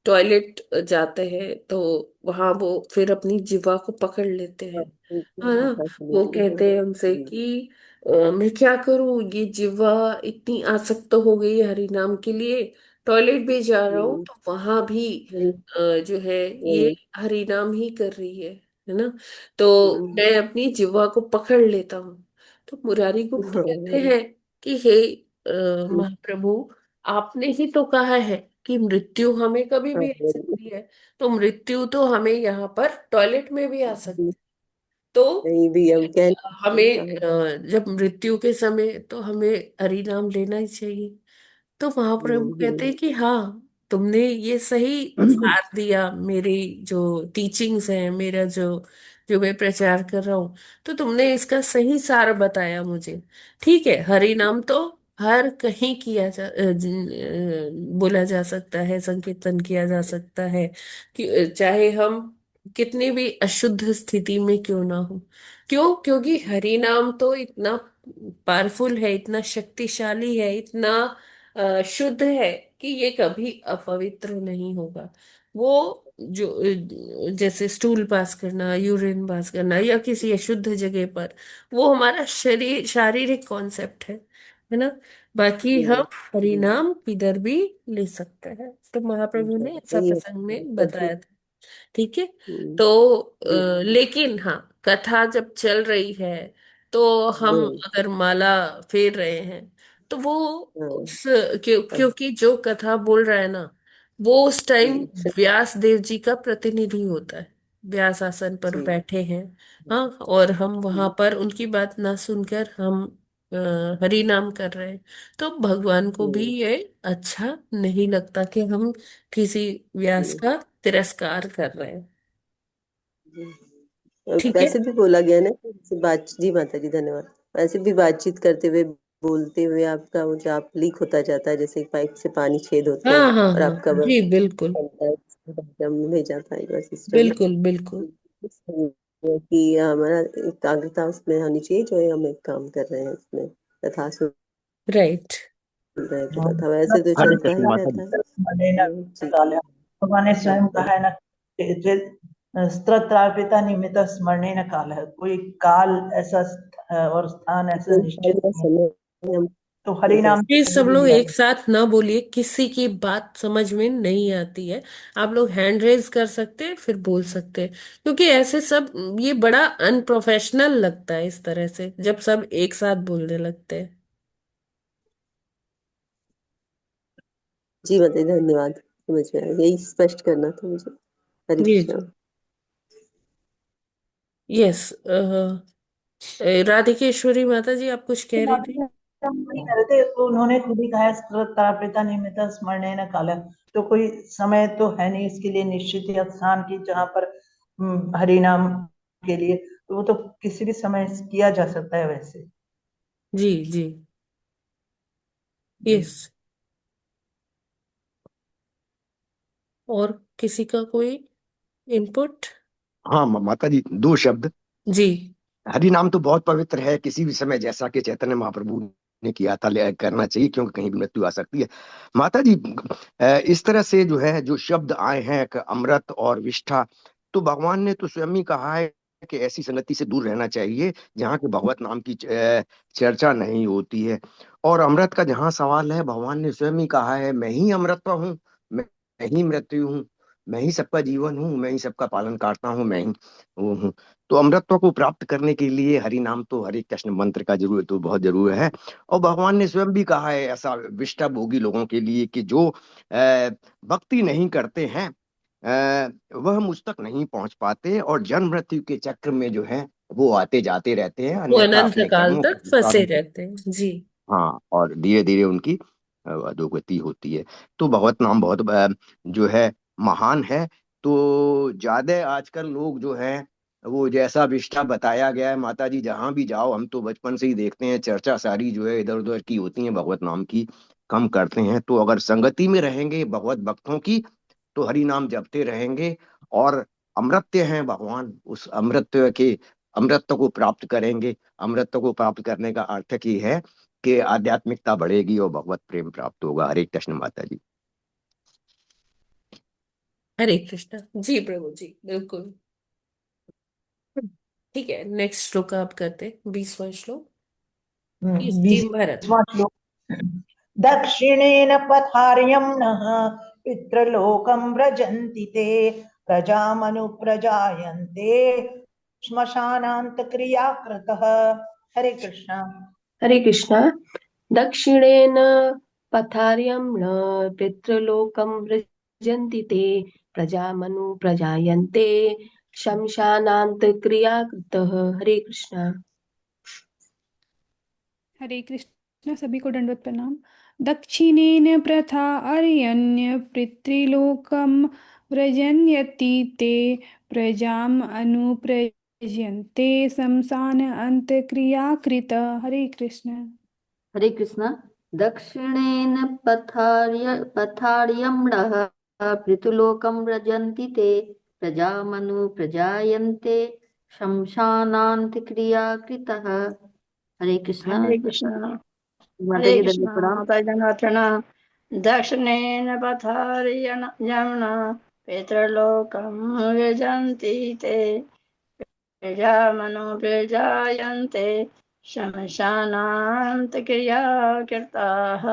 B: टॉयलेट जाते हैं, तो वहां वो फिर अपनी जीवा को पकड़ लेते हैं,
J: हाँ,
B: है ना?
J: भाषा सुनी
B: वो
J: थी।
B: कहते हैं हमसे कि मैं क्या करूं, ये जीवा इतनी आसक्त हो गई है हरि नाम के लिए, टॉयलेट भी जा रहा हूँ
J: हम्म।
B: तो वहां भी जो है ये
J: हम्म।
B: हरि नाम ही कर रही है ना? तो
J: हम्म।
B: मैं अपनी जीवा को पकड़ लेता हूँ। तो मुरारी गुप्त कहते
J: हाँ।
B: हैं कि हे महाप्रभु, आपने ही तो कहा है कि मृत्यु हमें कभी
J: हाँ,
B: भी आ सकती है, तो मृत्यु तो हमें यहाँ पर टॉयलेट में भी आ सकती है। तो
J: कहीं भी हम कह
B: हमें
J: हाँ,
B: जब मृत्यु के समय तो हमें हरि नाम लेना ही चाहिए। तो महाप्रभु कहते हैं कि हाँ, तुमने ये सही सार दिया, मेरी जो टीचिंग्स है, मेरा जो जो मैं प्रचार कर रहा हूँ, तो तुमने इसका सही सार बताया मुझे। ठीक है, हरि नाम तो हर कहीं बोला जा सकता है, संकीर्तन किया जा सकता है, कि चाहे हम कितनी भी अशुद्ध स्थिति में क्यों ना हो। क्यों? क्योंकि हरि नाम तो इतना पावरफुल है, इतना शक्तिशाली है, इतना शुद्ध है कि ये कभी अपवित्र नहीं होगा। वो जो जैसे स्टूल पास करना, यूरिन पास करना या किसी अशुद्ध जगह पर, वो हमारा शरीर शारीरिक कॉन्सेप्ट है ना। बाकी हम हरि नाम किधर भी ले सकते हैं, तो महाप्रभु ने ऐसा
J: सही
B: प्रसंग में
J: है।
B: बताया था। ठीक है। तो लेकिन हाँ, कथा जब चल रही है तो हम अगर माला फेर रहे हैं, तो वो उस क्योंकि जो कथा बोल रहा है ना, वो उस टाइम व्यास देव जी का प्रतिनिधि होता है। व्यास आसन पर बैठे हैं, हाँ, और हम वहां पर उनकी बात ना सुनकर हम हरि नाम कर रहे हैं, तो भगवान को भी ये अच्छा नहीं लगता कि हम किसी व्यास का तिरस्कार कर रहे हैं। ठीक है।
J: वैसे भी बोला गया ना कि जैसे बात जी माता जी धन्यवाद। वैसे भी बातचीत करते हुए बोलते हुए आपका वो जो आप लीक होता जाता है, जैसे पाइप से पानी छेद होते हैं
B: हाँ हाँ
J: और
B: हाँ,
J: आपका बस
B: जी बिल्कुल
J: भेजा पाएगा सिस्टम
B: बिल्कुल बिल्कुल।
J: कि हमारा एकाग्रता उसमें होनी चाहिए जो है हम एक काम कर रहे हैं उसमें तथा सुन
B: राइट।
J: रहे थे कथा वैसे तो
M: हरे
J: चलता
M: कृष्ण
J: ही
M: माता
J: रहता
M: जी।
J: है जी।
H: भगवान ने स्वयं कहा है ना, स्तोत्रार्पिता निमित्त स्मरणेन काल है, कोई काल ऐसा और स्थान ऐसा निश्चित नहीं है।
J: समय हम
H: तो हरि नाम
B: प्लीज सब
H: कभी भी
B: लोग
H: लिया
B: एक साथ ना बोलिए, किसी की बात समझ में नहीं आती है। आप लोग हैंड रेज कर सकते हैं, फिर बोल सकते हैं, क्योंकि ऐसे सब ये बड़ा अनप्रोफेशनल लगता है इस तरह से जब सब एक साथ बोलने लगते हैं।
J: जी माता जी धन्यवाद, समझ में आया, यही स्पष्ट करना था मुझे। हरे
B: जी
J: कृष्णा।
B: जी। यस। राधिकेश्वरी माता जी, आप कुछ कह रही थी।
H: नहीं कर रहे थे, तो उन्होंने खुद ही कहा स्तोत्रार्पिता निमित्त स्मरणेन काल। तो कोई समय तो है नहीं इसके लिए निश्चित या स्थान की जहाँ पर हरि नाम के लिए, तो वो तो किसी भी समय किया जा सकता है वैसे।
B: जी जी। यस। और किसी का कोई इनपुट?
M: हाँ माता जी, दो शब्द।
B: जी
M: हरि नाम तो बहुत पवित्र है, किसी भी समय जैसा कि चैतन्य महाप्रभु ने किया था करना चाहिए, क्योंकि कहीं भी मृत्यु आ सकती है। माता जी, इस तरह से जो है जो शब्द आए हैं अमृत और विष्ठा, तो भगवान ने तो स्वयं ही कहा है कि ऐसी संगति से दूर रहना चाहिए जहाँ के भगवत नाम की चर्चा नहीं होती है। और अमृत का जहाँ सवाल है, भगवान ने स्वयं ही कहा है, मैं ही अमृत हूँ, मैं ही मृत्यु हूँ, मैं ही सबका जीवन हूँ, मैं ही सबका पालन करता हूँ, मैं ही वो हूँ। तो अमृतत्व को प्राप्त करने के लिए हरि नाम तो हरे कृष्ण मंत्र का जरूर तो बहुत जरूर है। और भगवान ने स्वयं भी कहा है ऐसा विष्ठा भोगी लोगों के लिए कि जो भक्ति नहीं करते हैं, वह मुझ तक नहीं पहुंच पाते और जन्म मृत्यु के चक्र में जो है वो आते जाते रहते हैं,
B: वो
M: अन्यथा
B: अनंत
M: अपने
B: काल
M: कर्मों के
B: तक फंसे
M: अनुसार।
B: रहते हैं। जी।
M: हाँ, और धीरे धीरे उनकी अधोगति होती है। तो भगवत नाम बहुत जो है महान है। तो ज्यादा आजकल लोग जो है वो जैसा विष्ठा बताया गया है, माता जी जहां भी जाओ हम तो बचपन से ही देखते हैं चर्चा सारी जो है इधर उधर की होती है, भगवत नाम की कम करते हैं। तो अगर संगति में रहेंगे भगवत भक्तों की तो हरि नाम जपते रहेंगे और अमृत्य हैं भगवान, उस अमृत्य के अमृत को प्राप्त करेंगे। अमृत को प्राप्त करने का अर्थ की है कि आध्यात्मिकता बढ़ेगी और भगवत प्रेम प्राप्त होगा। हरे कृष्ण माता जी।
B: हरे कृष्णा। जी प्रभु जी, बिल्कुल। ठीक है, नेक्स्ट श्लोक आप करते, 20वां श्लोक। इस टीम भारत।
H: 20वां श्लोक। दक्षिणेन पथार्यं नः पितृलोकं व्रजन्ति ते प्रजामनुप्रजायन्ते श्मशानान्तक्रियाकृतः। हरे कृष्णा।
N: हरे कृष्णा। दक्षिणेन
K: पथार्यं न पितृलोकं व्रजन्ति ते प्रजामनु प्रजायन्ते शमशानान्तक्रियाकृतः। हरे कृष्णा।
N: हरे कृष्ण। सभी को दंडवत प्रणाम। दक्षिणेन प्रथा अर्यन्य पितृलोकम व्रजन्यति ते प्रजाम अनुप्रजयन्ते शमशान अंतक्रिया कृत। हरे कृष्ण।
O: हरे कृष्णा। दक्षिणेन पथार्यम्णः पृथुलोकं व्रजन्ति ते प्रजामनु प्रजायन्ते शमशानान्तक्रिया कृतः। हरे कृष्णा।
P: हरे कृष्ण।
O: माता
P: हरे
O: जी
P: कृष्ण।
O: दंडवत प्रणाम।
P: माता जी प्रणाम। दक्षिणेन पथार्यम्ण पितृलोकं यजन्ति ते प्रजामनो प्रजायन्ते शमशानान्तक्रिया कृताः।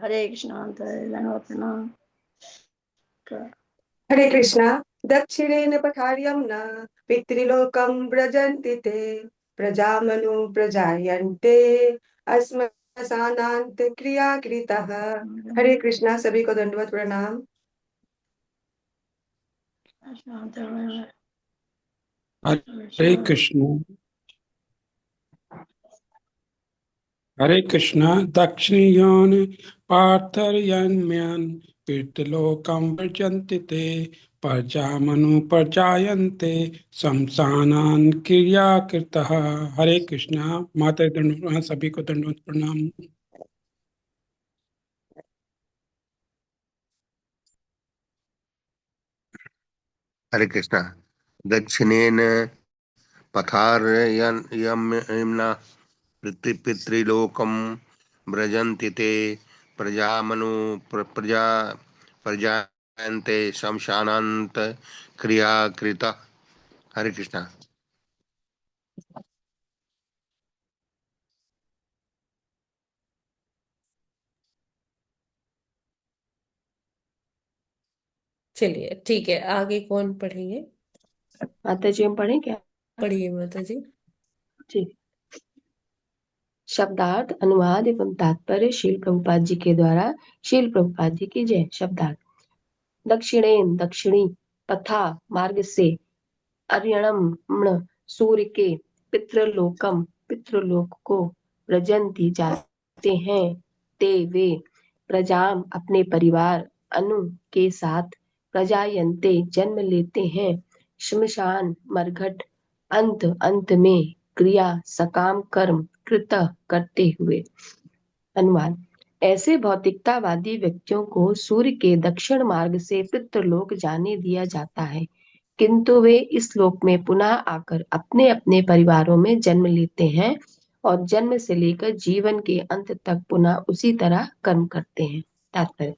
P: हरे कृष्ण। माता जी प्रणाम।
Q: हरे कृष्णा। दक्षिणेन पठार्यं न पितृलोकं व्रजन्ति ते प्रजामनु प्रजायन्ते अस्मशानान्त क्रिया कृतः। हरे कृष्णा। सभी को दंडवत प्रणाम।
F: हरे कृष्ण। हरे कृष्ण। दक्षिणयान पार्थर्यन्म्यान् पितृलोकं व्रजन्ति ते प्रजामनु प्रजायन्ते शमशानान् क्रियाकृतः। हरे कृष्णा। माता दंड सभी को दंडवत प्रणाम।
A: हरे कृष्णा। दक्षिणेन पथार्यम्ना पितृलोकं व्रजन्ति ते प्रजामनु प्रजा प्रजायन्ते शमशानान्त क्रियाकृता। हरे कृष्णा।
B: चलिए ठीक है, आगे कौन पढ़ेंगे?
K: माता जी हम पढ़ें क्या?
B: पढ़िए माता जी।
K: जी। शब्दार्थ, अनुवाद एवं तात्पर्य शील प्रभुपाद जी के द्वारा। शील प्रभुपाद जी की जय। शब्दार्थ। दक्षिणेन दक्षिणी, पथा मार्ग से, अर्यणम सूर्य के, पितृलोकम पितृलोक को, व्रजंती जाते हैं, ते वे, प्रजाम अपने परिवार, अनु के साथ, प्रजायन्ते जन्म लेते हैं, श्मशान मरघट, अंत अंत में, क्रिया सकाम कर्म, कृत करते हुए। अनुवाद। ऐसे भौतिकतावादी व्यक्तियों को सूर्य के दक्षिण मार्ग से पितृलोक जाने दिया जाता है, किंतु वे इस लोक में पुनः आकर अपने अपने परिवारों में जन्म लेते हैं और जन्म से लेकर जीवन के अंत तक पुनः उसी तरह कर्म करते हैं। तात्पर्य।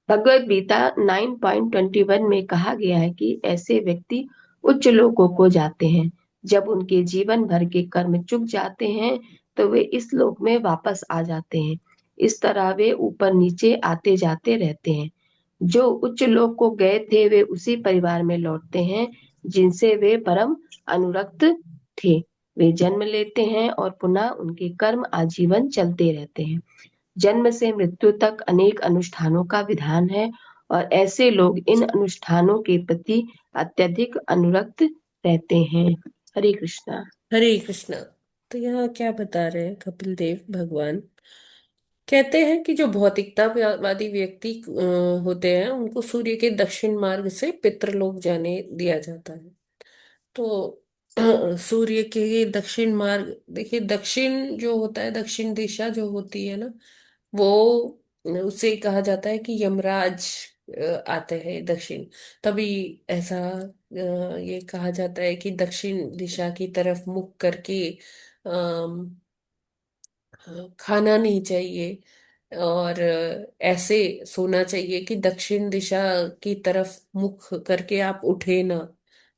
K: भगवद गीता 9.21 में कहा गया है कि ऐसे व्यक्ति उच्च लोकों को जाते हैं। जब उनके जीवन भर के कर्म चुक जाते हैं तो वे इस लोक में वापस आ जाते हैं। इस तरह वे ऊपर नीचे आते जाते रहते हैं। जो उच्च लोक को गए थे वे उसी परिवार में लौटते हैं जिनसे वे परम अनुरक्त थे। वे जन्म लेते हैं और पुनः उनके कर्म आजीवन चलते रहते हैं। जन्म से मृत्यु तक अनेक अनुष्ठानों का विधान है और ऐसे लोग इन अनुष्ठानों के प्रति अत्यधिक अनुरक्त रहते हैं। हरे कृष्णा।
B: हरे कृष्णा। तो यहाँ क्या बता रहे हैं कपिल देव भगवान? कहते हैं कि जो भौतिकतावादी व्यक्ति होते हैं उनको सूर्य के दक्षिण मार्ग से पितृलोक जाने दिया जाता है। तो सूर्य के दक्षिण मार्ग, देखिए दक्षिण जो होता है, दक्षिण दिशा जो होती है ना, वो उसे कहा जाता है कि यमराज आते हैं दक्षिण। तभी ऐसा ये कहा जाता है कि दक्षिण दिशा की तरफ मुख करके खाना नहीं चाहिए और ऐसे सोना चाहिए कि दक्षिण दिशा की तरफ मुख करके आप उठे ना,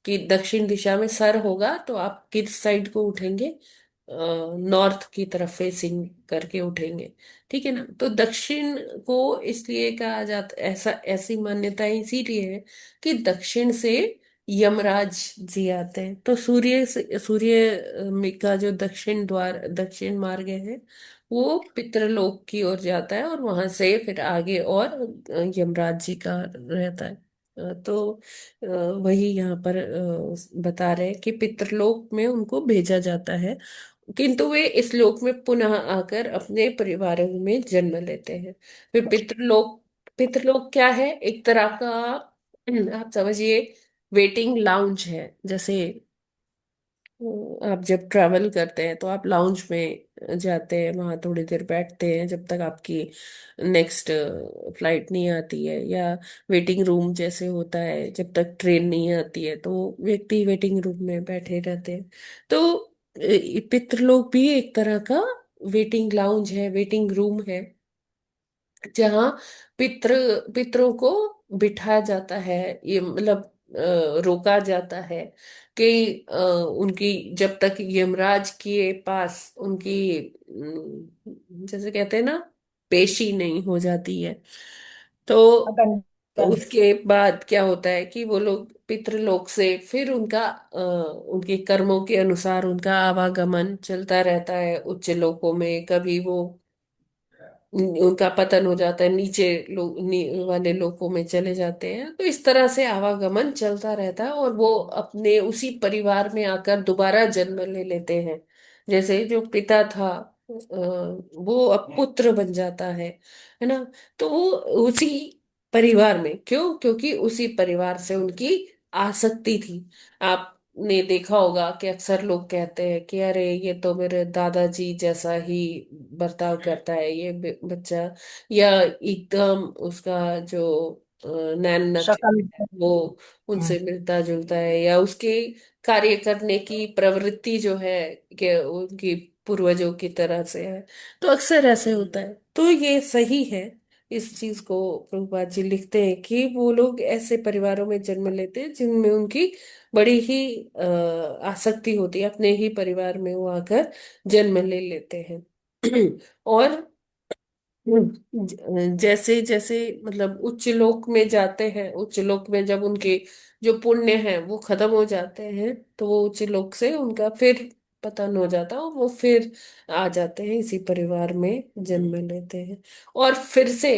B: कि दक्षिण दिशा में सर होगा तो आप किस साइड को उठेंगे? नॉर्थ की तरफ फेसिंग करके उठेंगे। ठीक है ना? तो दक्षिण को इसलिए कहा जाता, ऐसा ऐसी मान्यता इसीलिए है कि दक्षिण से यमराज जी आते हैं। तो सूर्य का जो दक्षिण मार्ग है वो पितृलोक की ओर जाता है, और वहां से फिर आगे और यमराज जी का रहता है। तो वही यहाँ पर बता रहे हैं कि पितृलोक में उनको भेजा जाता है, किंतु वे इस लोक में पुनः आकर अपने परिवारों में जन्म लेते हैं। फिर पितृलोक क्या है? एक तरह का आप समझिए वेटिंग लाउंज है। जैसे आप जब ट्रैवल करते हैं तो आप लाउंज में जाते हैं, वहां थोड़ी देर बैठते हैं जब तक आपकी नेक्स्ट फ्लाइट नहीं आती है, या वेटिंग रूम जैसे होता है जब तक ट्रेन नहीं आती है, तो व्यक्ति वेटिंग रूम में बैठे रहते हैं। तो पितृलोक भी एक तरह का वेटिंग लाउंज है, वेटिंग रूम है, जहाँ पितृ पितरों को बिठाया जाता है। ये मतलब रोका जाता है कि उनकी जब तक यमराज के पास उनकी जैसे कहते हैं ना, पेशी नहीं हो जाती है, तो उसके बाद क्या होता है कि वो लोग पितृलोक से फिर उनके कर्मों के अनुसार उनका आवागमन चलता रहता है उच्च लोकों में। कभी वो उनका पतन हो जाता है, वाले लोकों में चले जाते हैं। तो इस तरह से आवागमन चलता रहता है, और वो अपने उसी परिवार में आकर दोबारा जन्म ले लेते हैं। जैसे जो पिता था वो अब पुत्र बन जाता है ना। तो वो उसी परिवार में, क्योंकि उसी परिवार से उनकी आसक्ति थी। आपने देखा होगा कि अक्सर लोग कहते हैं कि अरे ये तो मेरे दादाजी जैसा ही बर्ताव करता है ये बच्चा, या एकदम उसका जो नैन नक्श
H: शकल।
B: है वो उनसे मिलता जुलता है, या उसके कार्य करने की प्रवृत्ति जो है कि उनकी पूर्वजों की तरह से है। तो अक्सर ऐसे होता है, तो ये सही है। इस चीज को प्रभुपाद जी लिखते हैं कि वो लोग ऐसे परिवारों में जन्म लेते हैं जिनमें उनकी बड़ी ही आसक्ति होती है, अपने ही परिवार में वो आकर जन्म ले लेते हैं। और जैसे जैसे मतलब उच्च लोक में जाते हैं, उच्च लोक में जब उनके जो पुण्य हैं वो खत्म हो जाते हैं, तो वो उच्च लोक से उनका फिर पतन हो जाता है, और वो फिर आ जाते हैं इसी परिवार में जन्म लेते हैं, और फिर से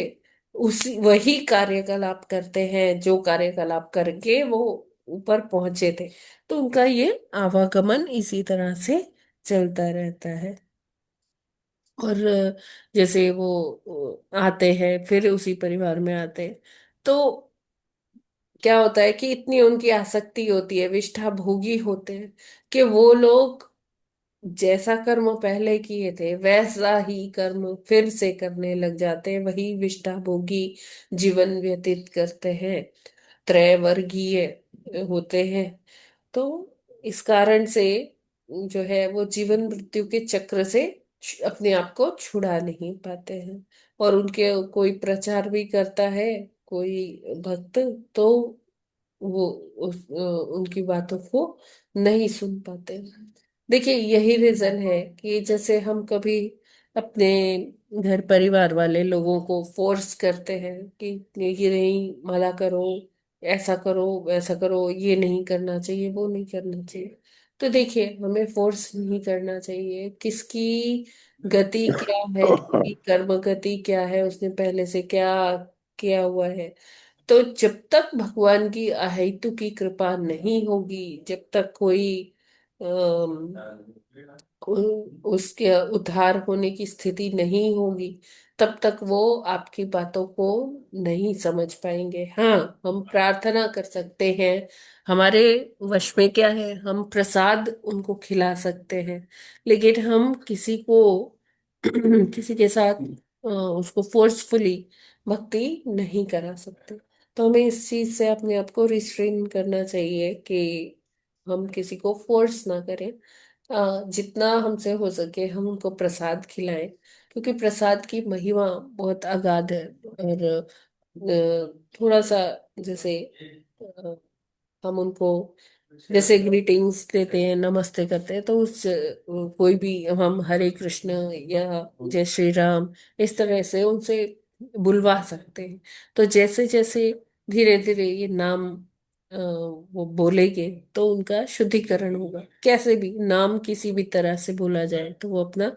B: उसी वही कार्यकलाप करते हैं जो कार्यकलाप करके वो ऊपर पहुंचे थे। तो उनका ये आवागमन इसी तरह से चलता रहता है। और जैसे वो आते हैं फिर उसी परिवार में आते हैं, तो क्या होता है कि इतनी उनकी आसक्ति होती है, विष्ठा भोगी होते हैं, कि वो लोग जैसा कर्म पहले किए थे वैसा ही कर्म फिर से करने लग जाते हैं, वही विष्ठा भोगी जीवन व्यतीत करते हैं, त्रैवर्गीय होते हैं। तो इस कारण से जो है वो जीवन मृत्यु के चक्र से अपने आप को छुड़ा नहीं पाते हैं। और उनके कोई प्रचार भी करता है कोई भक्त, तो वो उनकी बातों को नहीं सुन पाते। देखिए यही रीजन है कि जैसे हम कभी अपने घर परिवार वाले लोगों को फोर्स करते हैं कि ये नहीं, माला करो, ऐसा करो, वैसा करो, ये नहीं करना चाहिए, वो नहीं करना चाहिए। तो देखिए हमें फोर्स नहीं करना चाहिए। किसकी गति क्या है, किसकी कर्म गति क्या है, उसने पहले से क्या किया हुआ है। तो जब तक भगवान की अहेतु की कृपा नहीं होगी, जब तक कोई उसके उद्धार होने की स्थिति नहीं होगी, तब तक वो आपकी बातों को नहीं समझ पाएंगे। हाँ, हम प्रार्थना कर सकते हैं, हमारे वश में क्या है, हम प्रसाद उनको खिला सकते हैं, लेकिन हम किसी को किसी के साथ उसको फोर्सफुली भक्ति नहीं करा सकते। तो हमें इस चीज से अपने आप को रिस्ट्रेन करना चाहिए कि हम किसी को फोर्स ना करें। जितना हमसे हो सके हम उनको प्रसाद खिलाएं, क्योंकि प्रसाद की महिमा बहुत अगाध है। और थोड़ा सा जैसे हम उनको जैसे ग्रीटिंग्स देते हैं, नमस्ते करते हैं, तो कोई भी हम हरे कृष्ण या जय श्री राम इस तरह से उनसे बुलवा सकते हैं। तो जैसे जैसे धीरे धीरे ये नाम वो बोलेंगे तो उनका शुद्धिकरण होगा। कैसे भी नाम किसी भी तरह से बोला जाए तो वो अपना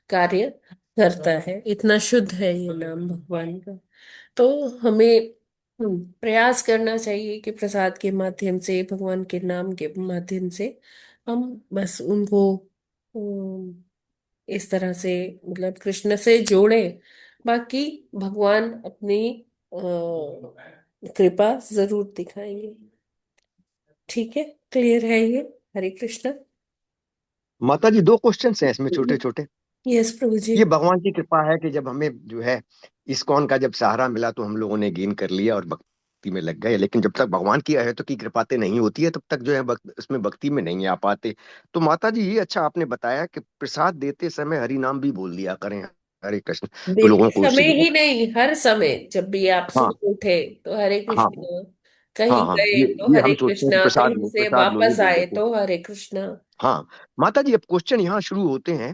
B: कार्य करता है, इतना शुद्ध है ये नाम भगवान का। तो हमें प्रयास करना चाहिए कि प्रसाद के माध्यम से, भगवान के नाम के माध्यम से हम बस उनको इस तरह से मतलब कृष्ण से जोड़े। बाकी भगवान अपनी कृपा जरूर दिखाएंगे। ठीक है, क्लियर है ये? हरे कृष्ण।
M: माता जी 2 क्वेश्चन हैं इसमें छोटे छोटे।
B: यस प्रभु जी।
M: ये भगवान की कृपा है कि जब हमें जो है इस्कॉन का जब सहारा मिला तो हम लोगों ने गेन कर लिया और भक्ति में लग गए, लेकिन जब तक भगवान की अहैतु की कृपाते नहीं होती है तब तक जो है उसमें भक्ति में नहीं आ पाते। तो माता जी ये अच्छा आपने बताया कि प्रसाद देते समय हरि नाम भी बोल दिया करें, हरे कृष्ण, तो
B: देते
M: लोगों को उससे
B: समय
M: जो है।
B: ही नहीं, हर समय जब भी आप
M: हाँ
B: सुबह उठे तो हरे
M: हाँ
B: कृष्ण, कहीं
M: हाँ हाँ,
B: गए
M: ये
B: तो
M: ये
B: हरे
M: हम सोचते हैं कि
B: कृष्णा, कहीं से
M: प्रसाद लो ये
B: वापस
M: बोल
B: आए
M: देते हैं।
B: तो हरे कृष्णा।
M: हाँ माता जी, अब क्वेश्चन यहाँ शुरू होते हैं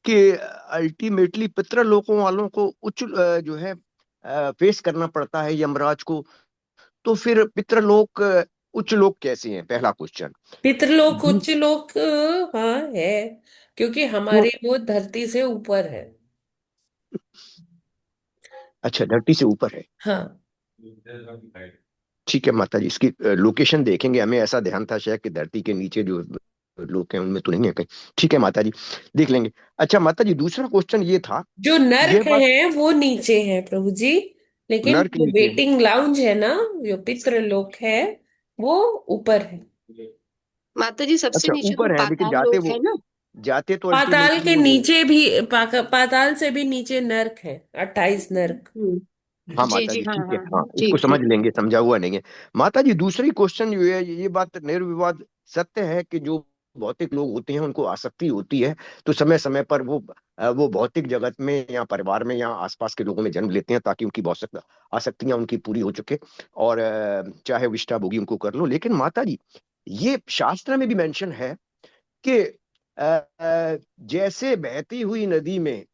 M: कि अल्टीमेटली पितृलोकों वालों को उच्च जो है फेस करना पड़ता है यमराज को, तो फिर पितृलोक उच्च लोक कैसे हैं, पहला क्वेश्चन।
B: पितृलोक उच्च लोक, हाँ है, क्योंकि
M: तो
B: हमारी वो धरती से ऊपर है।
M: अच्छा, धरती से ऊपर है।
B: हाँ।
M: ठीक है माता जी, इसकी लोकेशन देखेंगे, हमें ऐसा ध्यान था शायद कि धरती के नीचे जो लोग हैं उनमें तो नहीं है कहीं। ठीक है माता जी, देख लेंगे। अच्छा माता जी, दूसरा क्वेश्चन ये था,
B: जो
M: यह
B: नर्क
M: बात
B: है वो नीचे है प्रभु जी, लेकिन
M: नर के
B: जो
M: नीचे है।
B: वेटिंग लाउंज है ना, जो पितृलोक है, वो ऊपर है।
G: माता जी सबसे
M: अच्छा
G: नीचे तो
M: ऊपर है, लेकिन
G: पाताल लोक है ना।
M: जाते तो
B: पाताल
M: अल्टीमेटली
B: के
M: वो लोग।
B: नीचे भी पाताल से भी नीचे नर्क है, 28 नर्क।
M: हाँ
G: जी
M: माता
G: जी,
M: जी
G: हाँ
M: ठीक है,
G: हाँ
M: हाँ
G: हाँ,
M: इसको
G: ठीक
M: समझ
G: ठीक।
M: लेंगे, समझा हुआ नहीं है। माता जी दूसरी क्वेश्चन जो है, ये बात निर्विवाद सत्य है कि जो भौतिक लोग होते हैं उनको आसक्ति होती है, तो समय समय पर वो भौतिक जगत में या परिवार में या आसपास के लोगों में जन्म लेते हैं ताकि उनकी भौतिक आसक्तियां उनकी पूरी हो चुके, और चाहे विष्ठा भोगी उनको कर लो। लेकिन माता जी ये शास्त्र में भी मेंशन है कि जैसे बहती हुई नदी में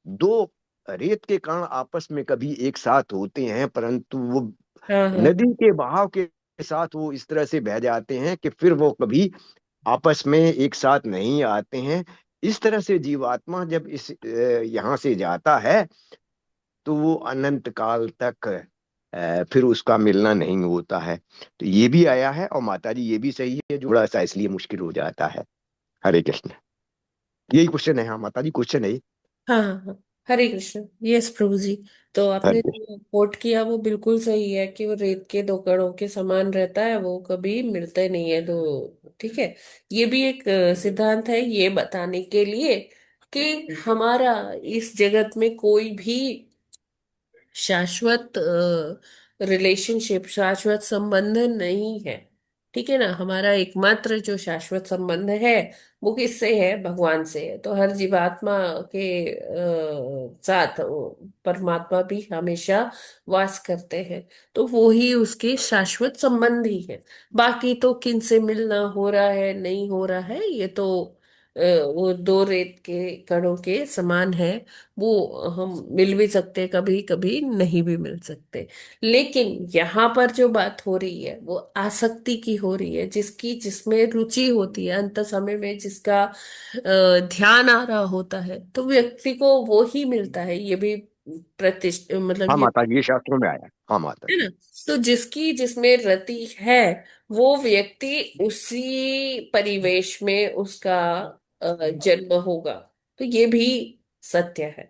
M: दो रेत के कण आपस में कभी एक साथ होते हैं, परंतु वो
B: हाँ हाँ।
M: नदी के बहाव के साथ वो इस तरह से बह जाते हैं कि फिर वो कभी आपस में एक साथ नहीं आते हैं। इस तरह से जीवात्मा जब इस यहाँ से जाता है तो वो अनंत काल तक फिर उसका मिलना नहीं होता है। तो ये भी आया है, और माता जी ये भी सही है, जो थोड़ा सा इसलिए मुश्किल हो जाता है। हरे कृष्ण, यही क्वेश्चन है। हाँ माता जी क्वेश्चन है ये।
B: हाँ हाँ हाँ। हरे कृष्ण। यस प्रभु जी। तो आपने
M: हरे कृष्ण।
B: जो कोट किया वो बिल्कुल सही है कि वो रेत के दो कणों के समान रहता है, वो कभी मिलते नहीं है दो। ठीक है, ये भी एक सिद्धांत है ये बताने के लिए कि हमारा इस जगत में कोई भी शाश्वत रिलेशनशिप, शाश्वत संबंध नहीं है। ठीक है ना, हमारा एकमात्र जो शाश्वत संबंध है वो किससे है? भगवान से है। तो हर जीवात्मा के साथ परमात्मा भी हमेशा वास करते हैं, तो वो ही उसके शाश्वत संबंधी है। बाकी तो किन से मिलना हो रहा है नहीं हो रहा है, ये तो वो दो रेत के कणों के समान है। वो हम मिल भी सकते, कभी कभी नहीं भी मिल सकते। लेकिन यहाँ पर जो बात हो रही है वो आसक्ति की हो रही है, जिसकी जिसमें रुचि होती है, अंत समय में जिसका ध्यान आ रहा होता है, तो व्यक्ति को वो ही मिलता है। ये भी मतलब
M: हाँ
B: ये
M: माता जी ये शास्त्रों में आया है। हाँ माता
B: है
M: जी।
B: ना। तो जिसकी जिसमें रति है, वो व्यक्ति उसी परिवेश में उसका जन्म होगा। तो ये भी सत्य है।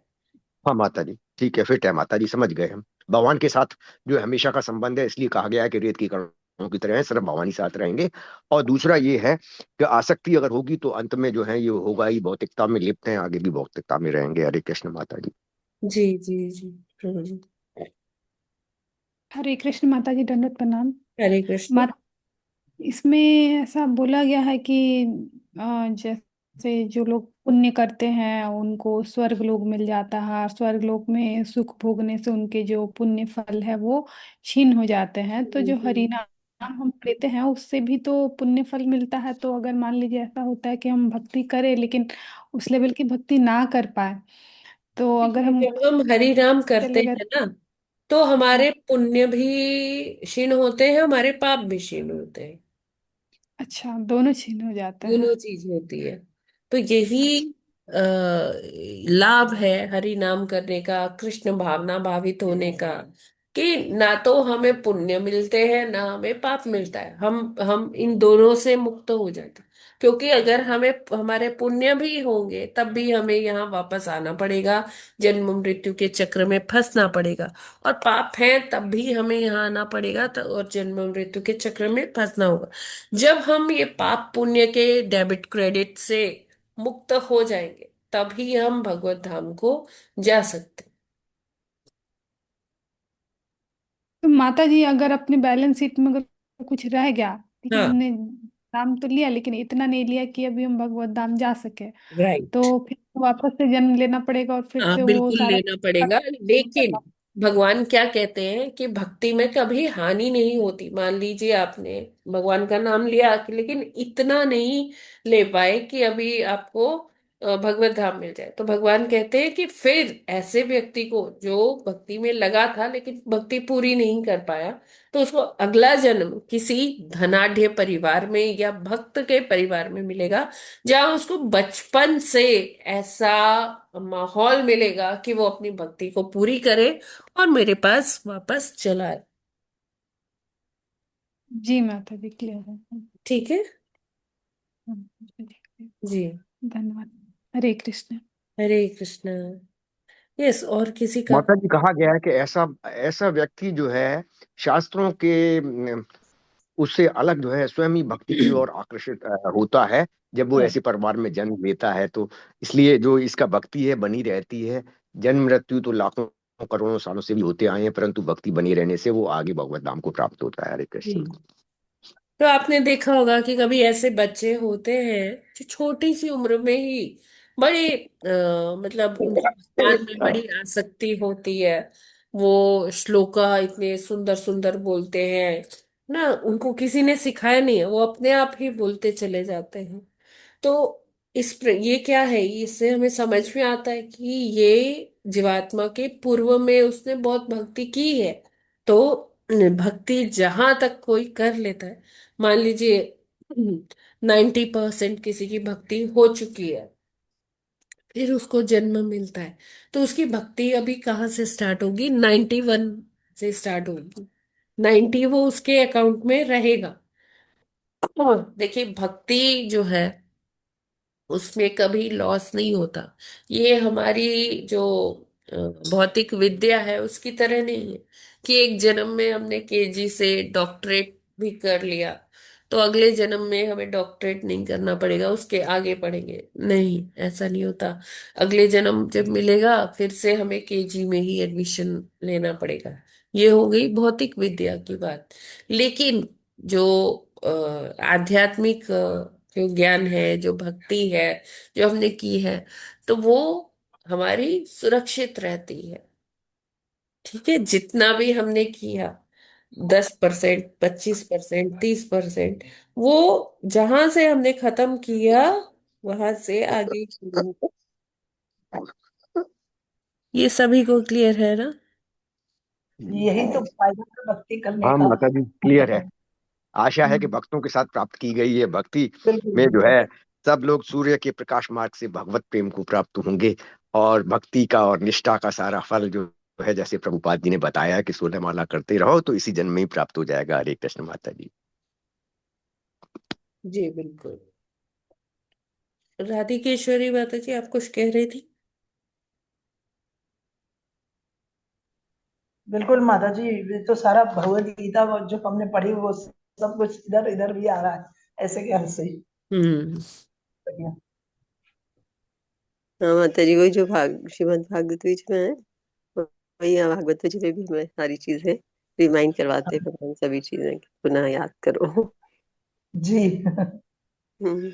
M: हाँ माता जी ठीक है, फिट है माता जी, समझ गए हम। भगवान के साथ जो हमेशा का संबंध है, इसलिए कहा गया है कि रेत की कणों की तरह है, सिर्फ भगवान ही साथ रहेंगे। और दूसरा ये है कि आसक्ति अगर होगी तो अंत में जो है ये होगा ही, भौतिकता में लिप्त हैं, आगे भी भौतिकता में रहेंगे। हरे कृष्ण माता जी।
B: जी जी जी प्रभु जी।
N: हरे कृष्ण माता जी, दंडवत प्रणाम।
B: हरे कृष्ण।
N: माता, इसमें ऐसा बोला गया है कि जैसे जो लोग पुण्य करते हैं उनको स्वर्ग लोक मिल जाता है, और स्वर्ग लोक में सुख भोगने से उनके जो पुण्य फल है वो क्षीण हो जाते हैं। तो जो हरि नाम हम लेते हैं उससे भी तो पुण्य फल मिलता है। तो अगर मान लीजिए ऐसा होता है कि हम भक्ति करें लेकिन उस लेवल की भक्ति ना कर पाए, तो अगर हम
B: जब हम हरि नाम करते
N: चले गए।
B: हैं ना, तो हमारे पुण्य भी क्षीण होते हैं, हमारे पाप भी क्षीण होते हैं।
N: अच्छा, दोनों छीन हो जाता है।
B: दोनों चीज होती है। तो यही आ, लाभ है हरि नाम करने का, कृष्ण भावना भावित होने का, कि ना तो हमें पुण्य मिलते हैं ना हमें पाप मिलता है, हम इन दोनों से मुक्त हो जाते हैं। क्योंकि अगर हमें हमारे पुण्य भी होंगे तब भी हमें यहाँ वापस आना पड़ेगा, जन्म मृत्यु के चक्र में फंसना पड़ेगा। और पाप है तब भी हमें यहाँ आना पड़ेगा, और जन्म मृत्यु के चक्र में फंसना होगा। जब हम ये पाप पुण्य के डेबिट क्रेडिट से मुक्त हो जाएंगे तभी हम भगवत धाम को जा सकते
N: तो माता जी, अगर अपने बैलेंस शीट में अगर कुछ रह गया, ठीक
B: हैं।
N: है,
B: हाँ,
N: हमने नाम तो लिया लेकिन इतना नहीं लिया कि अभी हम भगवत धाम जा सके,
B: राइट।
N: तो फिर वापस से जन्म लेना पड़ेगा और फिर
B: हाँ,
N: से वो
B: बिल्कुल
N: सारा
B: लेना पड़ेगा। लेकिन भगवान क्या कहते हैं कि भक्ति में कभी हानि नहीं होती। मान लीजिए आपने भगवान का नाम लिया लेकिन इतना नहीं ले पाए कि अभी आपको भगवत धाम मिल जाए, तो भगवान कहते हैं कि फिर ऐसे व्यक्ति को जो भक्ति में लगा था लेकिन भक्ति पूरी नहीं कर पाया, तो उसको अगला जन्म किसी धनाढ्य परिवार में या भक्त के परिवार में मिलेगा, जहां उसको बचपन से ऐसा माहौल मिलेगा कि वो अपनी भक्ति को पूरी करे और मेरे पास वापस चला आए।
N: जी माता जी, क्लियर है।
B: ठीक है।
N: जी,
B: जी।
N: धन्यवाद। हरे कृष्ण।
B: हरे कृष्ण। यस, और किसी का?
M: माता जी, कहा गया है कि ऐसा ऐसा व्यक्ति जो है शास्त्रों के उससे अलग जो है स्वयं ही भक्ति की ओर आकर्षित होता है जब वो ऐसे परिवार में जन्म लेता है। तो इसलिए जो इसका भक्ति है बनी रहती है। जन्म मृत्यु तो लाखों करोड़ों सालों से भी होते आए हैं, परंतु भक्ति बनी रहने से वो आगे भगवत धाम को प्राप्त होता है। हरे कृष्ण।
B: जी। तो आपने देखा होगा कि कभी ऐसे बच्चे होते हैं जो छोटी सी उम्र में ही बड़े मतलब उनकी भगवान में बड़ी आसक्ति होती है। वो श्लोका इतने सुंदर सुंदर बोलते हैं ना, उनको किसी ने सिखाया नहीं है, वो अपने आप ही बोलते चले जाते हैं। तो ये क्या है, इससे हमें समझ में आता है कि ये जीवात्मा के पूर्व में उसने बहुत भक्ति की है। तो भक्ति जहां तक कोई कर लेता है, मान लीजिए 90% किसी की भक्ति हो चुकी है, फिर उसको जन्म मिलता है, तो उसकी भक्ति अभी कहाँ से स्टार्ट होगी? 91 से स्टार्ट होगी। 90 वो उसके अकाउंट में रहेगा। देखिए, भक्ति जो है उसमें कभी लॉस नहीं होता। ये हमारी जो अ, भौतिक विद्या है उसकी तरह नहीं है कि एक जन्म में हमने केजी से डॉक्टरेट भी कर लिया तो अगले जन्म में हमें डॉक्टरेट नहीं करना पड़ेगा, उसके आगे पढ़ेंगे। नहीं, ऐसा नहीं होता। अगले जन्म जब मिलेगा फिर से हमें केजी में ही एडमिशन लेना पड़ेगा। ये हो गई भौतिक विद्या की बात। लेकिन जो आध्यात्मिक जो ज्ञान है, जो भक्ति है, जो हमने की है, तो वो हमारी सुरक्षित रहती है। ठीक है, जितना भी हमने किया, 10%, 25%, 30%, वो जहां से हमने खत्म किया वहां से आगे शुरू। ये सभी को क्लियर है ना?
H: यही तो फायदा है भक्ति करने
M: हाँ
H: का।
M: माता जी, क्लियर है। आशा है कि भक्तों के साथ प्राप्त की गई ये भक्ति
H: बिल्कुल
M: में जो
H: बिल्कुल।
M: है सब लोग सूर्य के प्रकाश मार्ग से भगवत प्रेम को प्राप्त होंगे। और भक्ति का और निष्ठा का सारा फल जो है, जैसे प्रभुपाद जी ने बताया कि 16 माला करते रहो तो इसी जन्म में ही प्राप्त हो जाएगा। हरे कृष्ण माता जी।
B: जी बिल्कुल। राधिकेश्वरी माता जी, आप कुछ कह रही थी?
H: बिल्कुल माता जी, ये तो सारा भगवत गीता वो जो हमने पढ़ी वो सब कुछ इधर इधर भी आ रहा है ऐसे ज्ञान से ही।
B: हम्म।
H: बढ़िया।
J: हाँ माता जी, वही जो श्रीमद् भागवत गीता में है, वही यहाँ भागवत जी में भी हमें सारी चीजें रिमाइंड करवाते हैं भगवान, सभी चीजें कि पुनः याद करो।
H: जी।
J: हम्म।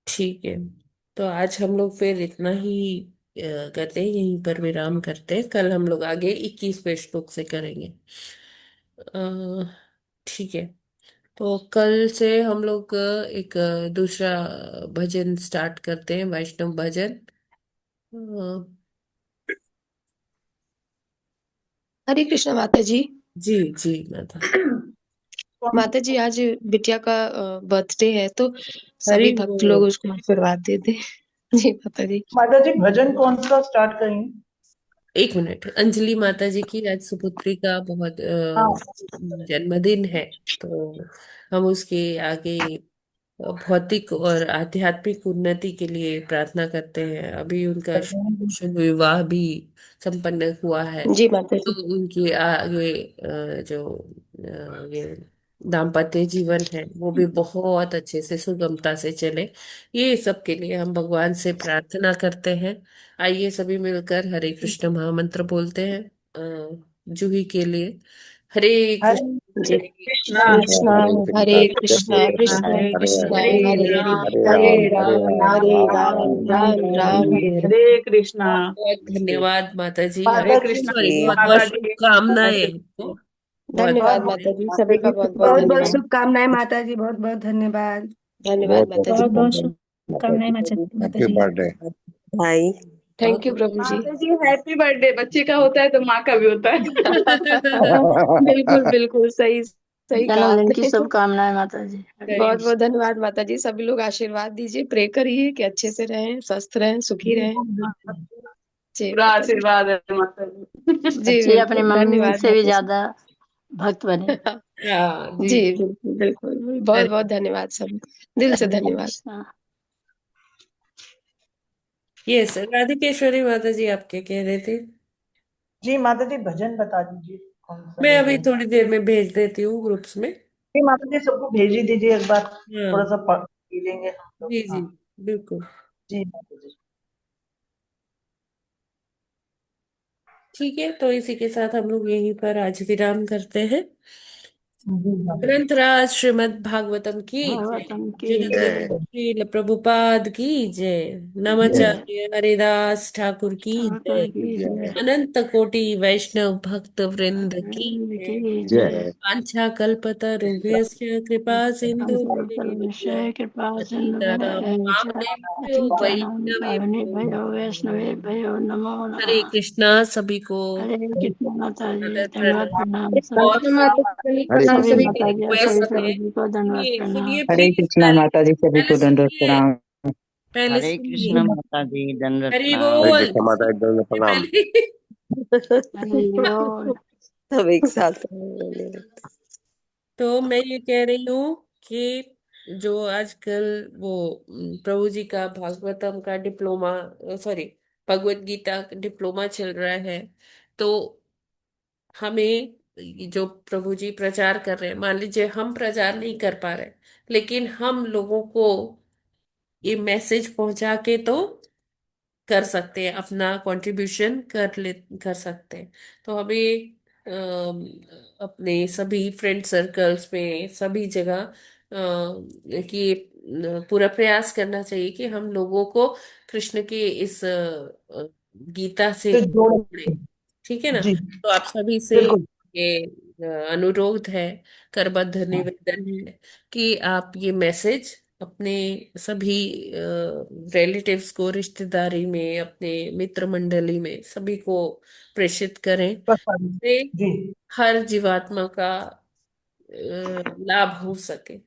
B: ठीक है। तो आज हम लोग फिर इतना ही करते हैं, यहीं पर विराम करते हैं। कल हम लोग आगे 21वें श्लोक से करेंगे। ठीक है। तो कल से हम लोग एक दूसरा भजन स्टार्ट करते हैं, वैष्णव भजन। अ,
K: हरे कृष्ण माता जी।
B: जी जी माता।
K: माता जी आज बिटिया का बर्थडे है, तो
B: हरि
K: सभी भक्त लोग
B: बोल।
K: उसको आशीर्वाद दे दे। जी माता जी।
H: माता जी भजन कौन सा स्टार्ट करेंगे?
B: एक मिनट, अंजलि माता जी की आज सुपुत्री का बहुत
H: हाँ
B: जन्मदिन है, तो हम उसके आगे भौतिक और आध्यात्मिक उन्नति के लिए प्रार्थना करते हैं। अभी उनका शुभ विवाह भी संपन्न हुआ है,
K: जी माता
B: तो
K: जी।
B: उनके आगे जो ये दाम्पत्य जीवन है वो भी बहुत अच्छे से सुगमता से चले, ये सब के लिए हम भगवान से प्रार्थना करते हैं। आइए सभी मिलकर हरे कृष्ण महामंत्र बोलते हैं जूही के लिए। हरे
K: जी।
B: कृष्ण
K: कृष्णा हरे कृष्णा
H: कृष्णा
K: कृष्णा
H: हरे
K: कृष्णा
H: हरे
K: हरे
H: हरे
K: हरे
H: हरे
K: हरे राम राम राम हरे।
E: हरे कृष्णा।
B: बहुत धन्यवाद माता जी,
E: हरे
H: माता
B: आपको
H: जी
E: कृष्णा
B: सॉरी बहुत बहुत
E: माता जी।
B: शुभकामनाएं आपको। बहुत
H: बहुत
K: धन्यवाद
H: बहुत
K: माता जी,
H: माता
K: सभी
H: जी
K: का बहुत बहुत
G: बहुत बहुत
K: धन्यवाद।
G: शुभकामनाएं माता जी, बहुत बहुत धन्यवाद।
K: धन्यवाद माता जी।
O: बहुत बहुत शुभकामनाएं माता
A: हैप्पी
O: जी।
A: बर्थडे।
J: भाई
K: थैंक यू प्रभु जी।
E: माता जी हैप्पी बर्थडे। बच्चे का होता है तो माँ का भी होता है।
K: बिल्कुल बिल्कुल सही सही कहा
P: जन्मदिन की
K: आपने।
P: शुभकामनाएं माता जी।
K: बहुत बहुत धन्यवाद माता जी, सभी लोग आशीर्वाद दीजिए, प्रे करिए कि अच्छे से रहें, स्वस्थ रहें, सुखी रहें। जी
E: पूरा
K: माता जी।
E: आशीर्वाद है माता जी।
K: जी
P: बच्चे अपनी
K: बिल्कुल
P: मम्मी
K: धन्यवाद
P: से भी
K: माता जी।
P: ज्यादा भक्त बने।
B: हाँ जी।
K: जी बिल्कुल बिल्कुल, बहुत बहुत धन्यवाद सभी, दिल से
P: हरे
K: धन्यवाद।
P: कृष्णा।
B: यस राधिकेश्वरी माता जी, आप क्या कह रहे थे?
H: जी माता जी भजन बता दीजिए कौन सा
B: मैं अभी
H: भजन।
B: थोड़ी देर में भेज देती हूँ ग्रुप्स में।
H: जी माता जी सबको भेज ही दीजिए एक बार, थोड़ा
B: हाँ
H: सा पढ़ भी लेंगे हम लोग।
B: जी जी
H: हाँ
B: बिल्कुल।
H: जी माता जी।
B: ठीक है, तो इसी के साथ हम लोग यहीं पर आज विराम करते हैं।
H: जी माता जी।
B: ग्रंथराज श्रीमद् भागवतम की जय।
P: भागवतम की
B: जगत
P: जय।
B: श्रील प्रभुपाद की जय।
A: जय
B: नमाचार्य हरिदास ठाकुर की
P: ठाकुर
B: जय।
P: की जय।
B: अनंत कोटि वैष्णव भक्त वृंद की
P: वृंद
B: जय।
P: की जय।
A: जय।
B: वाञ्छा कल्पतरुभ्यश्च कृपा सिन्धुभ्यैव
P: निश्चय कृपा सिंधु
B: पतितानां पावनेभ्यो वैष्णवेभ्यो
P: भयो वैष्णवे भयो नमो
B: हरे
P: नमः।
B: कृष्णा सभी को।
P: हरे कृष्ण माता जी,
B: सादर
P: धन्यवाद
B: प्रणाम।
P: प्रणाम
B: और
P: सभी।
A: हरे
P: सभी
A: कृष्ण।
P: माता जी सभी
B: रिक्वेस्ट है,
P: प्रभु जी को धन्यवाद
B: सुनिए
P: प्रणाम।
B: सुनिए
L: हरे
B: प्लीज,
L: कृष्णा
B: पहले
L: माता जी, सभी
B: पहले
L: को दंडवत
B: सुनिए,
L: प्रणाम।
B: पहले
L: हरे
B: सुनिए।
L: कृष्ण माता जी, दंडवत
B: हरि
L: प्रणाम।
A: हरे
B: बोल
A: कृष्ण माता जी, दंड
B: सुनिए
A: प्रणाम।
B: पहले।
P: हरि बोल।
J: सब एक साथ बोलेंगे।
B: तो मैं ये कह रही हूँ कि जो आजकल वो प्रभु जी का भागवतम का डिप्लोमा, सॉरी भगवत गीता का डिप्लोमा चल रहा है, तो हमें ये जो प्रभु जी प्रचार कर रहे हैं, मान लीजिए हम प्रचार नहीं कर पा रहे, लेकिन हम लोगों को ये मैसेज पहुंचा के तो कर सकते हैं, अपना कंट्रीब्यूशन कर सकते हैं। तो हमें अपने सभी फ्रेंड सर्कल्स में सभी जगह कि पूरा प्रयास करना चाहिए कि हम लोगों को कृष्ण के इस गीता से
H: तो जोड़।
B: जोड़े। ठीक है ना?
H: जी
B: तो आप सभी से
H: बिल्कुल।
B: ये अनुरोध है, करबद्ध निवेदन है कि आप ये मैसेज अपने सभी रिलेटिव्स को, रिश्तेदारी में, अपने मित्र मंडली में सभी को प्रेषित करें,
H: बस आगे।
B: से
H: जी
B: हर जीवात्मा का लाभ हो सके।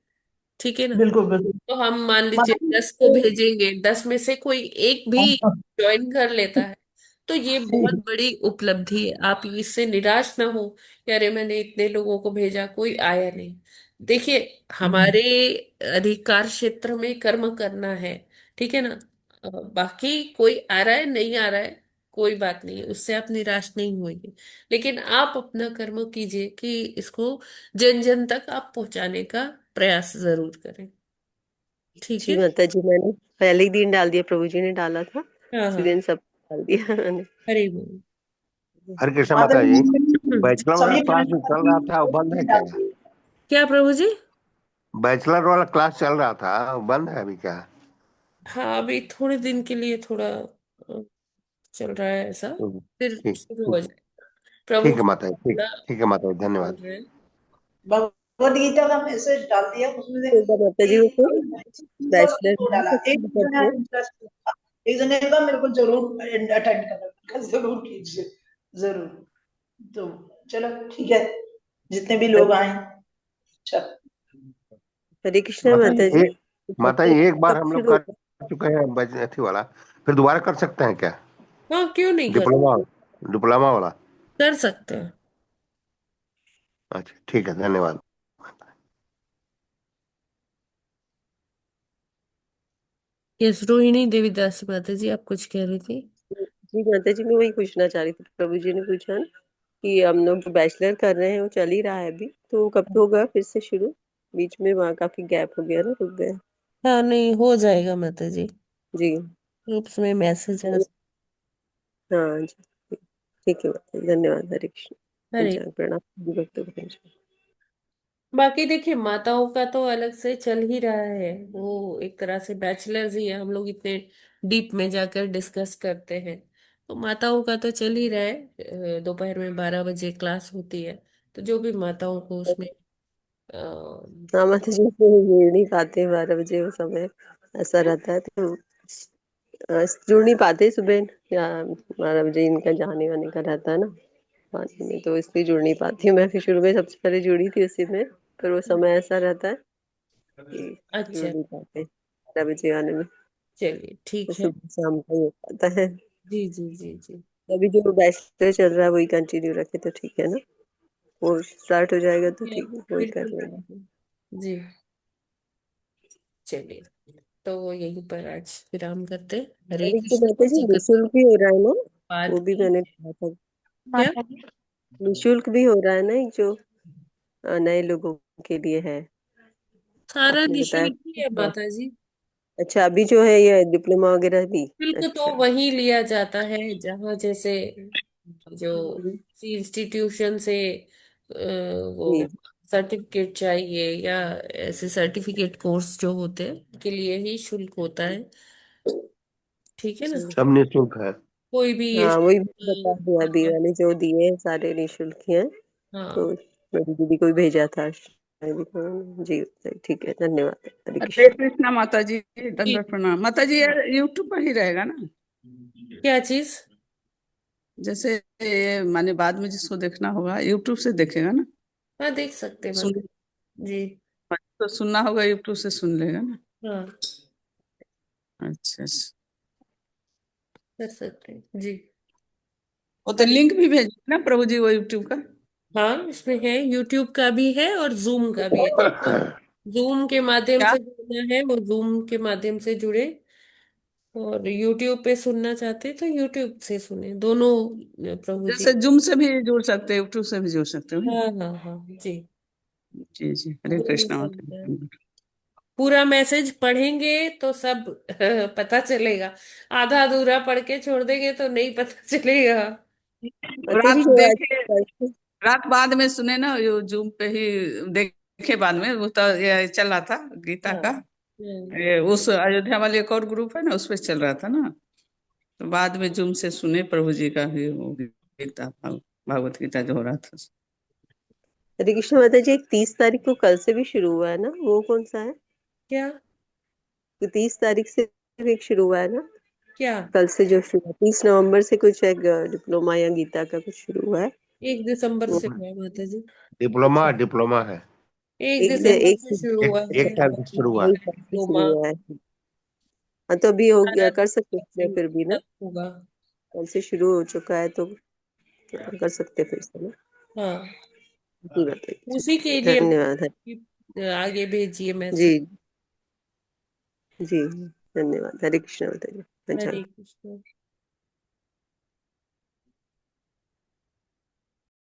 B: ठीक है ना?
H: बिल्कुल बिल्कुल।
B: तो हम मान लीजिए
H: माता जी
B: 10 को भेजेंगे, 10 में से कोई एक भी ज्वाइन कर लेता है, तो ये बहुत
H: जी
B: बड़ी उपलब्धि है। आप इससे निराश ना हो कि अरे मैंने इतने लोगों को भेजा कोई आया नहीं। देखिए, हमारे अधिकार क्षेत्र में कर्म करना है, ठीक है ना? बाकी कोई आ रहा है नहीं आ रहा है कोई बात नहीं है, उससे आप निराश नहीं होइए, लेकिन आप अपना कर्म कीजिए कि इसको जन जन तक आप पहुंचाने का प्रयास जरूर करें। ठीक
J: जी
B: है।
J: माता जी, मैंने पहले ही दिन डाल दिया, प्रभु जी ने डाला था,
B: हाँ
J: उसी
B: हाँ।
J: दिन सब डाल दिया मैंने।
B: हरे बोल।
A: हरे कृष्ण
H: माता
A: माता जी,
H: जी
A: बैचलर वाला
H: सभी
A: क्लास जो चल रहा था वो बंद है क्या?
B: क्या प्रभु जी?
A: बैचलर वाला क्लास चल रहा था वो बंद है अभी क्या?
B: हाँ अभी थोड़े दिन के लिए थोड़ा चल रहा है ऐसा, फिर
A: ठीक
B: शुरू हो
A: ठीक
B: जाए। प्रभु
A: ठीक है माता जी, ठीक
B: थोड़ा
A: ठीक है माता जी,
B: बोल
A: धन्यवाद।
B: रहे हैं।
H: भगवद गीता का मैसेज डाल दिया उसमें से
J: होगा माता जी, वो
H: एक
J: तो बैचलर
H: को डाला, एक जो है इंटरेस्ट, एक जने का मेरे को जरूर अटेंड करना जरूर कीजिए जरूर। तो चलो ठीक है, जितने भी लोग आए। अच्छा,
J: हरे कृष्णा माता जी।
A: माता जी एक बार
J: कब
A: हम लोग
J: शुरू
A: कर
J: होगा?
A: चुके हैं अथी वाला, फिर दोबारा कर सकते हैं क्या?
B: हाँ, क्यों नहीं कर
A: डिप्लोमा, डिप्लोमा वाला।
B: कर सकते हैं।
A: अच्छा ठीक है, धन्यवाद।
B: यस, रोहिणी देवीदास माता जी, आप कुछ कह रही थी?
J: जी माता जी, मैं वही पूछना चाह रही थी, प्रभु जी ने पूछा ना कि हम लोग जो बैचलर कर रहे हैं वो चल ही रहा है अभी, तो कब होगा फिर से शुरू? बीच में वहाँ काफी गैप हो गया ना, रुक गए।
B: हाँ, नहीं हो जाएगा माता जी,
J: जी
B: ग्रुप्स में मैसेज आ।
J: हाँ जी, ठीक है माता जी, धन्यवाद। हरे कृष्ण।
B: हरे,
J: पंचांग प्रणाम सभी भक्तों को पंचांग।
B: बाकी देखिए माताओं का तो अलग से चल ही रहा है, वो एक तरह से बैचलर्स ही है, हम लोग इतने डीप में जाकर डिस्कस करते हैं। तो माताओं का तो चल ही रहा है, दोपहर में 12 बजे क्लास होती है, तो जो भी माताओं को उसमें
J: हाँ माता जी, उसमें जुड़ नहीं पाते 12 बजे, वो समय ऐसा रहता है, तो जुड़ नहीं पाते सुबह या 12 बजे इनका जाने वाने का रहता है ना पानी में, तो इसलिए जुड़ नहीं पाती हूँ। मैं फिर शुरू में सबसे पहले जुड़ी थी उसी में, पर वो समय ऐसा रहता है कि जुड़
B: अच्छा,
J: नहीं पाते 12 बजे आने में,
B: चलिए
J: तो
B: ठीक है।
J: सुबह शाम का ही हो पाता है।
B: जी जी जी जी।
J: अभी जो बैचलर चल रहा है वही कंटिन्यू रखे तो ठीक है ना, वो स्टार्ट हो जाएगा तो ठीक है, वही कर
B: बिल्कुल
J: लेंगे।
B: बिल्कुल। जी, चलिए, तो यहीं पर आज विराम करते हैं। हरे
J: अरे तो
B: कृष्ण
J: माता जी,
B: जगत
J: निःशुल्क भी हो रहा है ना,
B: पाद
J: वो भी
B: की।
J: मैंने कहा था।
B: क्या?
O: माता जी।
J: निःशुल्क भी हो रहा है ना, एक जो नए लोगों के लिए है,
B: सारा
J: आपने बताया
B: निशुल्क ही
J: था।
B: है
J: हाँ,
B: माता जी।
J: अच्छा अभी जो है ये डिप्लोमा वगैरह भी।
B: शुल्क तो
J: अच्छा।
B: वही लिया जाता है जहाँ जैसे जो
J: हम्म,
B: किसी इंस्टीट्यूशन से वो
J: जी
B: सर्टिफिकेट चाहिए, या ऐसे सर्टिफिकेट कोर्स जो होते हैं उनके लिए ही शुल्क होता है। ठीक है ना?
J: जी।
A: सब निःशुल्क है।
B: कोई भी ये
J: हाँ वही बता दिया, अभी मैंने जो दिए हैं सारे निःशुल्क ही हैं,
B: हाँ,
J: तो मेरी दीदी को भी भेजा था शायद जी। ठीक है, धन्यवाद। हरे
E: हरे
J: कृष्ण।
E: कृष्णा माता जी,
B: जी।
E: दंडवत प्रणाम माता जी। यार यूट्यूब पर ही रहेगा ना?
B: क्या चीज?
E: जैसे ये माने बाद में जिसको देखना होगा यूट्यूब से देखेगा ना?
B: हाँ, देख सकते हैं
E: सुन,
B: मतलब। जी।
E: तो सुनना होगा यूट्यूब से सुन लेगा ना?
B: हाँ,
E: अच्छा अच्छा।
B: कर सकते हैं जी।
E: वो तो लिंक भी भेजना ना प्रभु जी, वो यूट्यूब का।
B: हाँ, इसमें है, यूट्यूब का भी है और जूम का भी है, जिसको जूम के माध्यम
E: क्या?
B: से जुड़ना है वो जूम के माध्यम से जुड़े, और यूट्यूब पे सुनना चाहते हैं तो यूट्यूब से सुने, दोनों प्रभु जी।
E: जैसे जूम से भी जुड़ सकते हैं, यूट्यूब से भी जुड़ सकते हो ना?
B: हाँ हाँ हाँ जी।
E: जी जी, हरे
B: दोनों
E: कृष्णा
B: का
E: माता
B: होता है।
E: जी।
B: पूरा मैसेज पढ़ेंगे तो सब पता चलेगा, आधा अधूरा पढ़ के छोड़ देंगे तो नहीं पता चलेगा।
J: माता जी
E: रात
J: जो आज
E: देखे, रात बाद में सुने ना, ये जूम पे ही देखे बाद में। वो तो ये चल रहा था गीता
B: हाँ।
E: का, ये उस अयोध्या वाले एक और ग्रुप है ना, उस पे चल रहा था ना, तो बाद में जूम से सुने प्रभु जी का भी वो गीता, भागवत गीता जो हो रहा था।
J: हरे कृष्ण माता जी, एक 30 तारीख को कल से भी शुरू हुआ है ना, वो कौन सा है?
B: क्या?
J: तो 30 तारीख से भी एक शुरू हुआ है ना,
B: क्या?
J: कल से जो शुरू 30 नवंबर से कुछ एक डिप्लोमा या गीता का कुछ शुरू हुआ है
B: 1 दिसंबर
J: वो।
B: से हुआ है माता जी।
A: डिप्लोमा, डिप्लोमा है।
B: एक
J: एक से
B: दिसंबर
J: एक
B: से शुरू हुआ
A: एक
B: है
A: तारीख से शुरू हुआ।
J: वही कल से शुरू
B: डिप्लोमा।
J: हुआ है। हाँ तो अभी हो गया,
B: 18
J: कर सकते
B: दिसंबर
J: हैं
B: से
J: फिर भी ना,
B: तक होगा।
J: कल से शुरू हो चुका है तो कर सकते हैं फिर से ना।
B: हाँ,
J: जी माता जी,
B: उसी के लिए
J: धन्यवाद है।
B: आगे भेजिए
J: जी
B: मैसेज।
J: जी, धन्यवाद। हरे कृष्ण माता जी।
B: हरे
J: पंचांग।
B: कृष्ण।